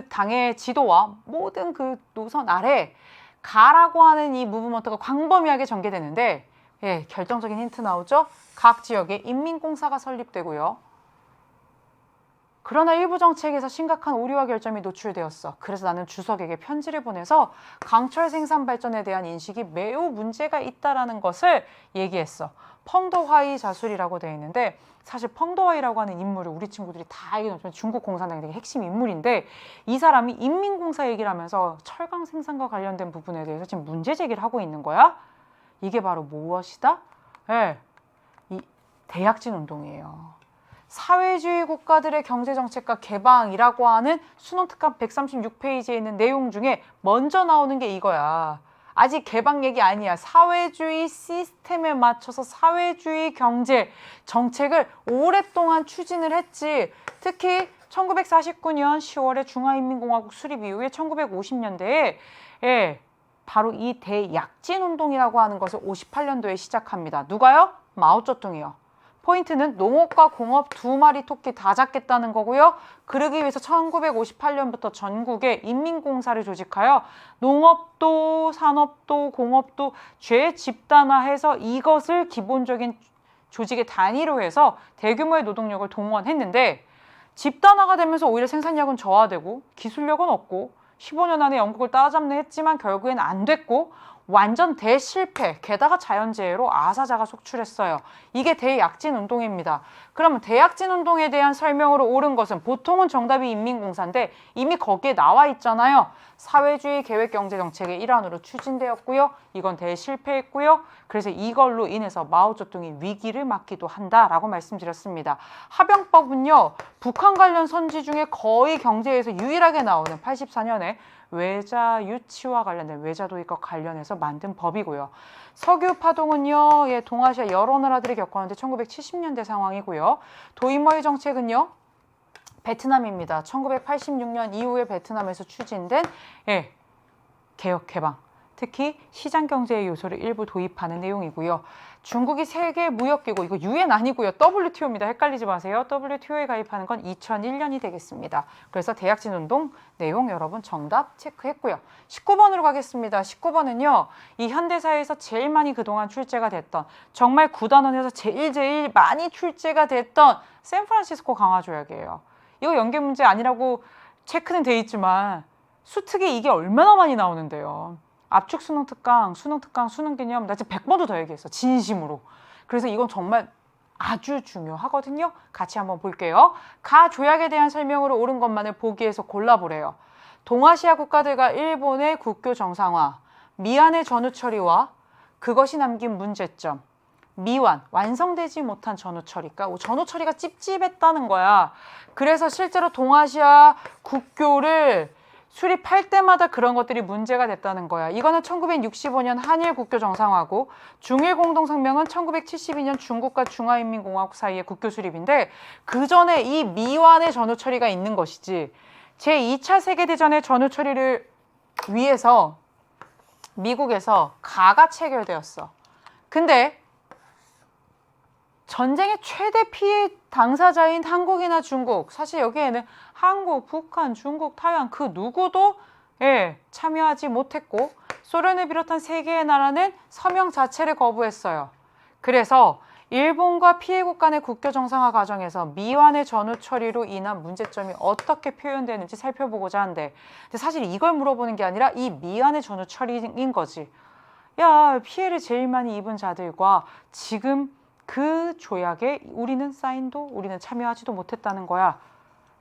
Speaker 1: 당의 지도와 모든 그 노선 아래 가라고 하는 이 무브먼트가 광범위하게 전개되는데 결정적인 힌트 나오죠? 각 지역에 인민공사가 설립되고요. 그러나 일부 정책에서 심각한 오류와 결점이 노출되었어. 그래서 나는 주석에게 편지를 보내서 강철 생산 발전에 대한 인식이 매우 문제가 있다는 것을 얘기했어. 펑도화이 자술이라고 되어 있는데 사실 펑도화이라고 하는 인물을 우리 친구들이 다 알게 되면 중국 공산당의 되게 핵심 인물인데 이 사람이 인민공사 얘기를 하면서 철강 생산과 관련된 부분에 대해서 지금 문제 제기를 하고 있는 거야. 이게 바로 무엇이다? 이 대약진 운동이에요. 사회주의 국가들의 경제정책과 개방이라고 하는 수능특강 136페이지에 있는 내용 중에 먼저 나오는 게 이거야. 아직 개방 얘기 아니야. 사회주의 시스템에 맞춰서 사회주의 경제 정책을 오랫동안 추진을 했지. 특히 1949년 10월에 중화인민공화국 수립 이후에 1950년대에 바로 이 대약진운동이라고 하는 것을 58년도에 시작합니다. 누가요? 마오쩌둥이요. 포인트는 농업과 공업 두 마리 토끼 다 잡겠다는 거고요. 그러기 위해서 1958년부터 전국에 인민공사를 조직하여 농업도 산업도 공업도 재집단화해서 이것을 기본적인 조직의 단위로 해서 대규모의 노동력을 동원했는데 집단화가 되면서 오히려 생산력은 저하되고 기술력은 없고 15년 안에 영국을 따라잡는 했지만 결국엔 안 됐고 완전 대실패, 게다가 자연재해로 아사자가 속출했어요. 이게 대약진운동입니다. 그러면 대약진운동에 대한 설명으로 옳은 것은 보통은 정답이 인민공사인데 이미 거기에 나와 있잖아요. 사회주의 계획경제정책의 일환으로 추진되었고요. 이건 대실패했고요. 그래서 이걸로 인해서 마오쩌둥이 위기를 맞기도 한다라고 말씀드렸습니다. 하병법은요. 북한 관련 선지 중에 거의 경제에서 유일하게 나오는 84년에 외자 유치와 관련된 외자 도입과 관련해서 만든 법이고요. 석유 파동은요, 동아시아 여러 나라들이 겪었는데 1970년대 상황이고요. 도입머리 정책은요, 베트남입니다. 1986년 이후에 베트남에서 추진된 개혁 개방. 특히 시장경제의 요소를 일부 도입하는 내용이고요. 중국이 세계 무역기구, 이거 UN 아니고요. WTO입니다. 헷갈리지 마세요. WTO에 가입하는 건 2001년이 되겠습니다. 그래서 대약진운동 내용 여러분 정답 체크했고요. 19번으로 가겠습니다. 19번은요. 이 현대사에서 제일 많이 그동안 출제가 됐던 정말 9단원에서 제일 많이 출제가 됐던 샌프란시스코 강화조약이에요. 이거 연계 문제 아니라고 체크는 돼 있지만 수특에 이게 얼마나 많이 나오는데요. 압축 수능특강, 수능기념 나 지금 100번도 더 얘기했어. 진심으로. 그래서 이건 정말 아주 중요하거든요. 같이 한번 볼게요. 가 조약에 대한 설명으로 옳은 것만을 보기에서 골라보래요. 동아시아 국가들과 일본의 국교 정상화, 미완의 전후 처리와 그것이 남긴 문제점, 미완, 완성되지 못한 전후 처리가 전후 처리가 찝찝했다는 거야. 그래서 실제로 동아시아 국교를 수립할 때마다 그런 것들이 문제가 됐다는 거야. 이거는 1965년 한일 국교 정상화고 중일 공동성명은 1972년 중국과 중화인민공화국 사이의 국교 수립인데 그 전에 이 미완의 전후 처리가 있는 것이지 제2차 세계대전의 전후 처리를 위해서 미국에서 가가 체결되었어. 근데 전쟁의 최대 피해 당사자인 한국이나 중국, 사실 여기에는 한국, 북한, 중국, 타이완 그 누구도 참여하지 못했고 소련을 비롯한 세 개의 나라는 서명 자체를 거부했어요. 그래서 일본과 피해국 간의 국교 정상화 과정에서 미완의 전후 처리로 인한 문제점이 어떻게 표현되는지 살펴보고자 하는데, 근데 사실 이걸 물어보는 게 아니라 이 미완의 전후 처리인 거지. 야, 피해를 제일 많이 입은 자들과 지금 그 조약에 우리는 사인도 우리는 참여하지도 못했다는 거야.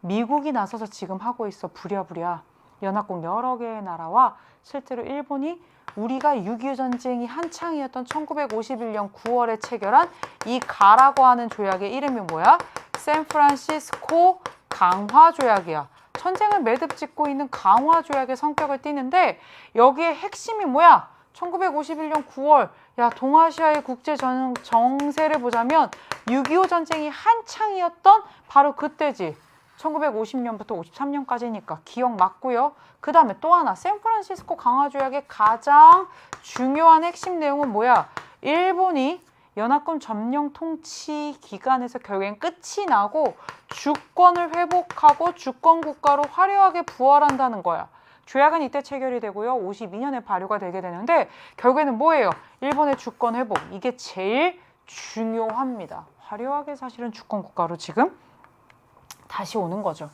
Speaker 1: 미국이 나서서 지금 하고 있어. 부랴부랴. 연합국 여러 개의 나라와 실제로 일본이 우리가 6.25 전쟁이 한창이었던 1951년 9월에 체결한 이 가라고 하는 조약의 이름이 뭐야? 샌프란시스코 강화조약이야. 전쟁을 매듭짓고 있는 강화조약의 성격을 띠는데 여기에 핵심이 뭐야? 1951년 9월, 야, 동아시아의 국제 정세를 보자면 6.25 전쟁이 한창이었던 바로 그때지. 1950년부터 53년까지니까 기억 맞고요. 그 다음에 또 하나, 샌프란시스코 강화조약의 가장 중요한 핵심 내용은 뭐야? 일본이 연합군 점령 통치 기간에서 결국엔 끝이 나고 주권을 회복하고 주권 국가로 화려하게 부활한다는 거야. 조약은 이때 체결이 되고요. 52년에 발효가 되게 되는데 결국에는 뭐예요? 일본의 주권 회복. 이게 제일 중요합니다. 화려하게 사실은 주권 국가로 지금 다시 오는 거죠.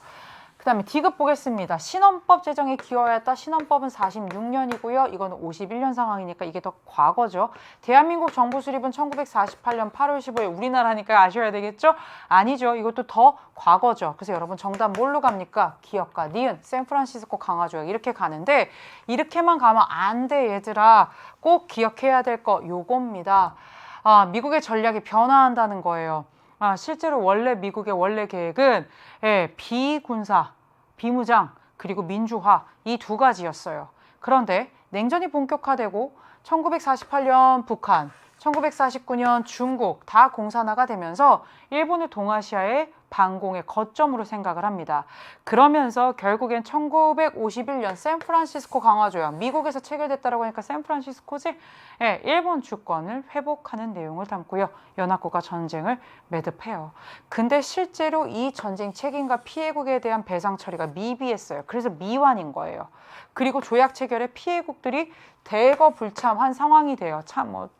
Speaker 1: 그 다음에 D급 보겠습니다. 신헌법 제정에 기여하였다. 신헌법은 46년이고요. 이거는 51년 상황이니까 이게 더 과거죠. 대한민국 정부 수립은 1948년 8월 15일. 우리나라니까 아셔야 되겠죠? 아니죠. 이것도 더 과거죠. 그래서 여러분 정답 뭘로 갑니까? 기억과 니은, 샌프란시스코 강화조약 이렇게 가는데 이렇게만 가면 안 돼, 얘들아. 꼭 기억해야 될 거 요겁니다. 미국의 전략이 변화한다는 거예요. 실제로 원래 미국의 원래 계획은 비군사, 비무장, 그리고 민주화 이 두 가지였어요. 그런데 냉전이 본격화되고 1948년 북한, 1949년 중국 다 공산화가 되면서 일본을 동아시아의 반공의 거점으로 생각을 합니다. 그러면서 결국엔 1951년 샌프란시스코 강화조약, 미국에서 체결됐다고 하니까 샌프란시스코지? 일본 주권을 회복하는 내용을 담고요. 연합국과 전쟁을 매듭해요. 근데 실제로 이 전쟁 책임과 피해국에 대한 배상 처리가 미비했어요. 그래서 미완인 거예요. 그리고 조약 체결에 피해국들이 대거 불참한 상황이 돼요.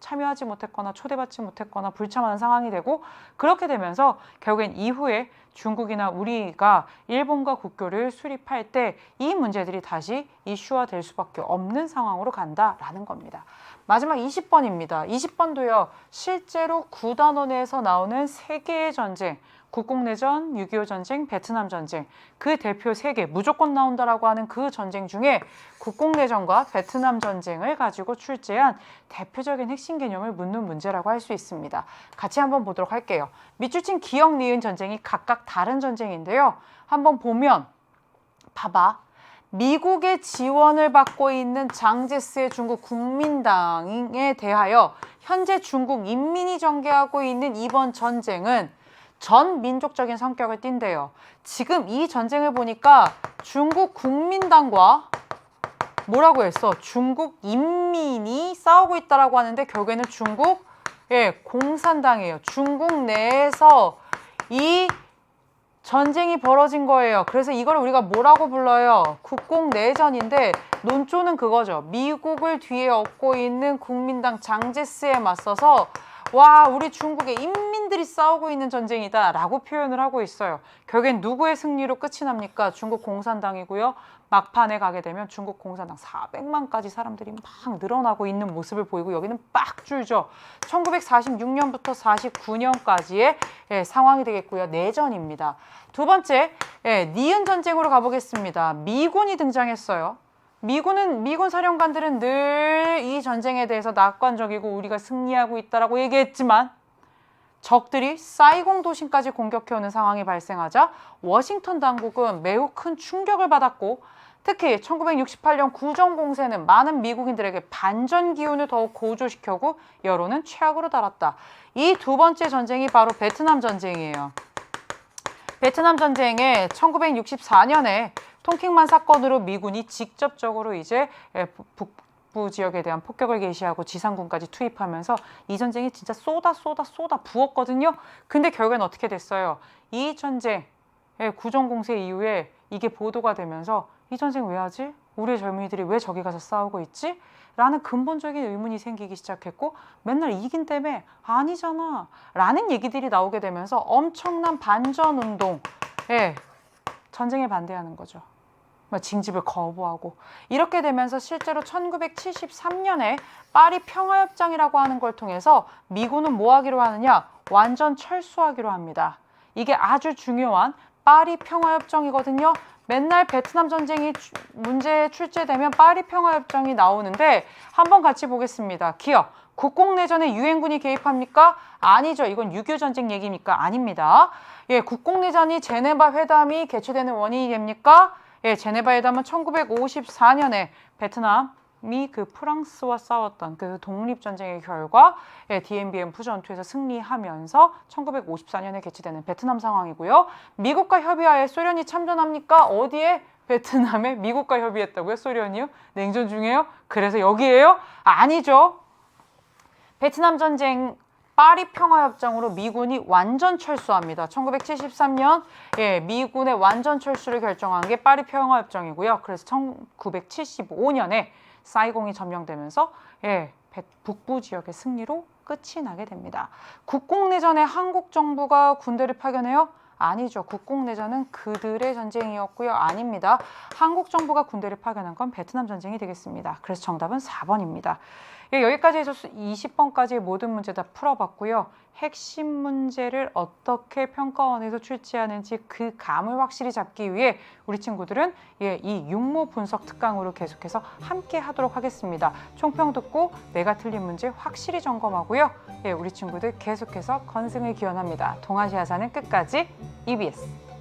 Speaker 1: 참여하지 못했거나 초대받지 못했거나 불참하는 상황이 되고 그렇게 되면서 결국엔 이후에 중국이나 우리가 일본과 국교를 수립할 때 이 문제들이 다시 이슈화될 수밖에 없는 상황으로 간다라는 겁니다. 마지막 20번입니다. 20번도요. 실제로 구단원에서 나오는 세 개의 전쟁, 국공내전, 6.25 전쟁, 베트남 전쟁 그 대표 3개 무조건 나온다라고 하는 그 전쟁 중에 국공내전과 베트남 전쟁을 가지고 출제한 대표적인 핵심 개념을 묻는 문제라고 할 수 있습니다. 같이 한번 보도록 할게요. 밑줄 친 기억, 니은 전쟁이 각각 다른 전쟁인데요. 한번 보면 봐봐. 미국의 지원을 받고 있는 장제스의 중국 국민당에 대하여 현재 중국 인민이 전개하고 있는 이번 전쟁은 전 민족적인 성격을 띈대요. 지금 이 전쟁을 보니까 중국 국민당과 뭐라고 했어? 중국 인민이 싸우고 있다라고 하는데 결국에는 중국 공산당이에요. 중국 내에서 이 전쟁이 벌어진 거예요. 그래서 이걸 우리가 뭐라고 불러요? 국공내전인데 논조는 그거죠. 미국을 뒤에 업고 있는 국민당 장제스에 맞서서 와, 우리 중국의 인민들이 싸우고 있는 전쟁이다 라고 표현을 하고 있어요. 결국엔 누구의 승리로 끝이 납니까? 중국 공산당이고요. 막판에 가게 되면 중국 공산당 400만까지 사람들이 막 늘어나고 있는 모습을 보이고 여기는 빡 줄죠. 1946년부터 49년까지의 상황이 되겠고요. 내전입니다. 두 번째, 니은 전쟁으로 가보겠습니다. 미군이 등장했어요. 미군 사령관들은 늘 이 전쟁에 대해서 낙관적이고 우리가 승리하고 있다라고 얘기했지만 적들이 사이공 도심까지 공격해오는 상황이 발생하자 워싱턴 당국은 매우 큰 충격을 받았고 특히 1968년 구정 공세는 많은 미국인들에게 반전 기운을 더욱 고조시켰고 여론은 최악으로 달았다. 이 두 번째 전쟁이 바로 베트남 전쟁이에요. 베트남 전쟁에 1964년에 통킹만 사건으로 미군이 직접적으로 이제 북부 지역에 대한 폭격을 개시하고 지상군까지 투입하면서 이 전쟁이 진짜 쏟아 부었거든요. 근데 결국엔 어떻게 됐어요? 이 전쟁 구정 공세 이후에 이게 보도가 되면서 이 전쟁 왜 하지? 우리의 젊은이들이 왜 저기 가서 싸우고 있지? 라는 근본적인 의문이 생기기 시작했고 맨날 이긴 때문에 아니잖아 라는 얘기들이 나오게 되면서 엄청난 반전운동 전쟁에 반대하는 거죠. 징집을 거부하고 이렇게 되면서 실제로 1973년에 파리 평화협정이라고 하는 걸 통해서 미군은 뭐 하기로 하느냐? 완전 철수하기로 합니다. 이게 아주 중요한 파리 평화협정이거든요. 맨날 베트남 전쟁이 문제에 출제되면 파리 평화협정이 나오는데 한번 같이 보겠습니다. 기억, 국공내전에 유엔군이 개입합니까? 아니죠. 이건 6.25 전쟁 얘기입니까? 아닙니다. 국공내전이 제네바 회담이 개최되는 원인이 됩니까? 제네바 회담은 1954년에 베트남이 그 프랑스와 싸웠던 그 독립전쟁의 결과 DMBM 부전투에서 승리하면서 1954년에 개최되는 베트남 상황이고요. 미국과 협의하에 소련이 참전합니까? 어디에? 베트남에 미국과 협의했다고요? 소련이요? 냉전 중이에요? 그래서 여기에요? 아니죠. 베트남 전쟁 파리 평화협정으로 미군이 완전 철수합니다. 1973년 미군의 완전 철수를 결정한 게 파리 평화협정이고요. 그래서 1975년에 사이공이 점령되면서 북부 지역의 승리로 끝이 나게 됩니다. 국공내전에 한국 정부가 군대를 파견해요? 아니죠. 국공내전은 그들의 전쟁이었고요. 아닙니다. 한국 정부가 군대를 파견한 건 베트남 전쟁이 되겠습니다. 그래서 정답은 4번입니다. 여기까지 해서 20번까지의 모든 문제 다 풀어봤고요. 핵심 문제를 어떻게 평가원에서 출제하는지 그 감을 확실히 잡기 위해 우리 친구들은 이 육모 분석 특강으로 계속해서 함께 하도록 하겠습니다. 총평 듣고 내가 틀린 문제 확실히 점검하고요. 우리 친구들 계속해서 건승을 기원합니다. 동아시아사는 끝까지 EBS.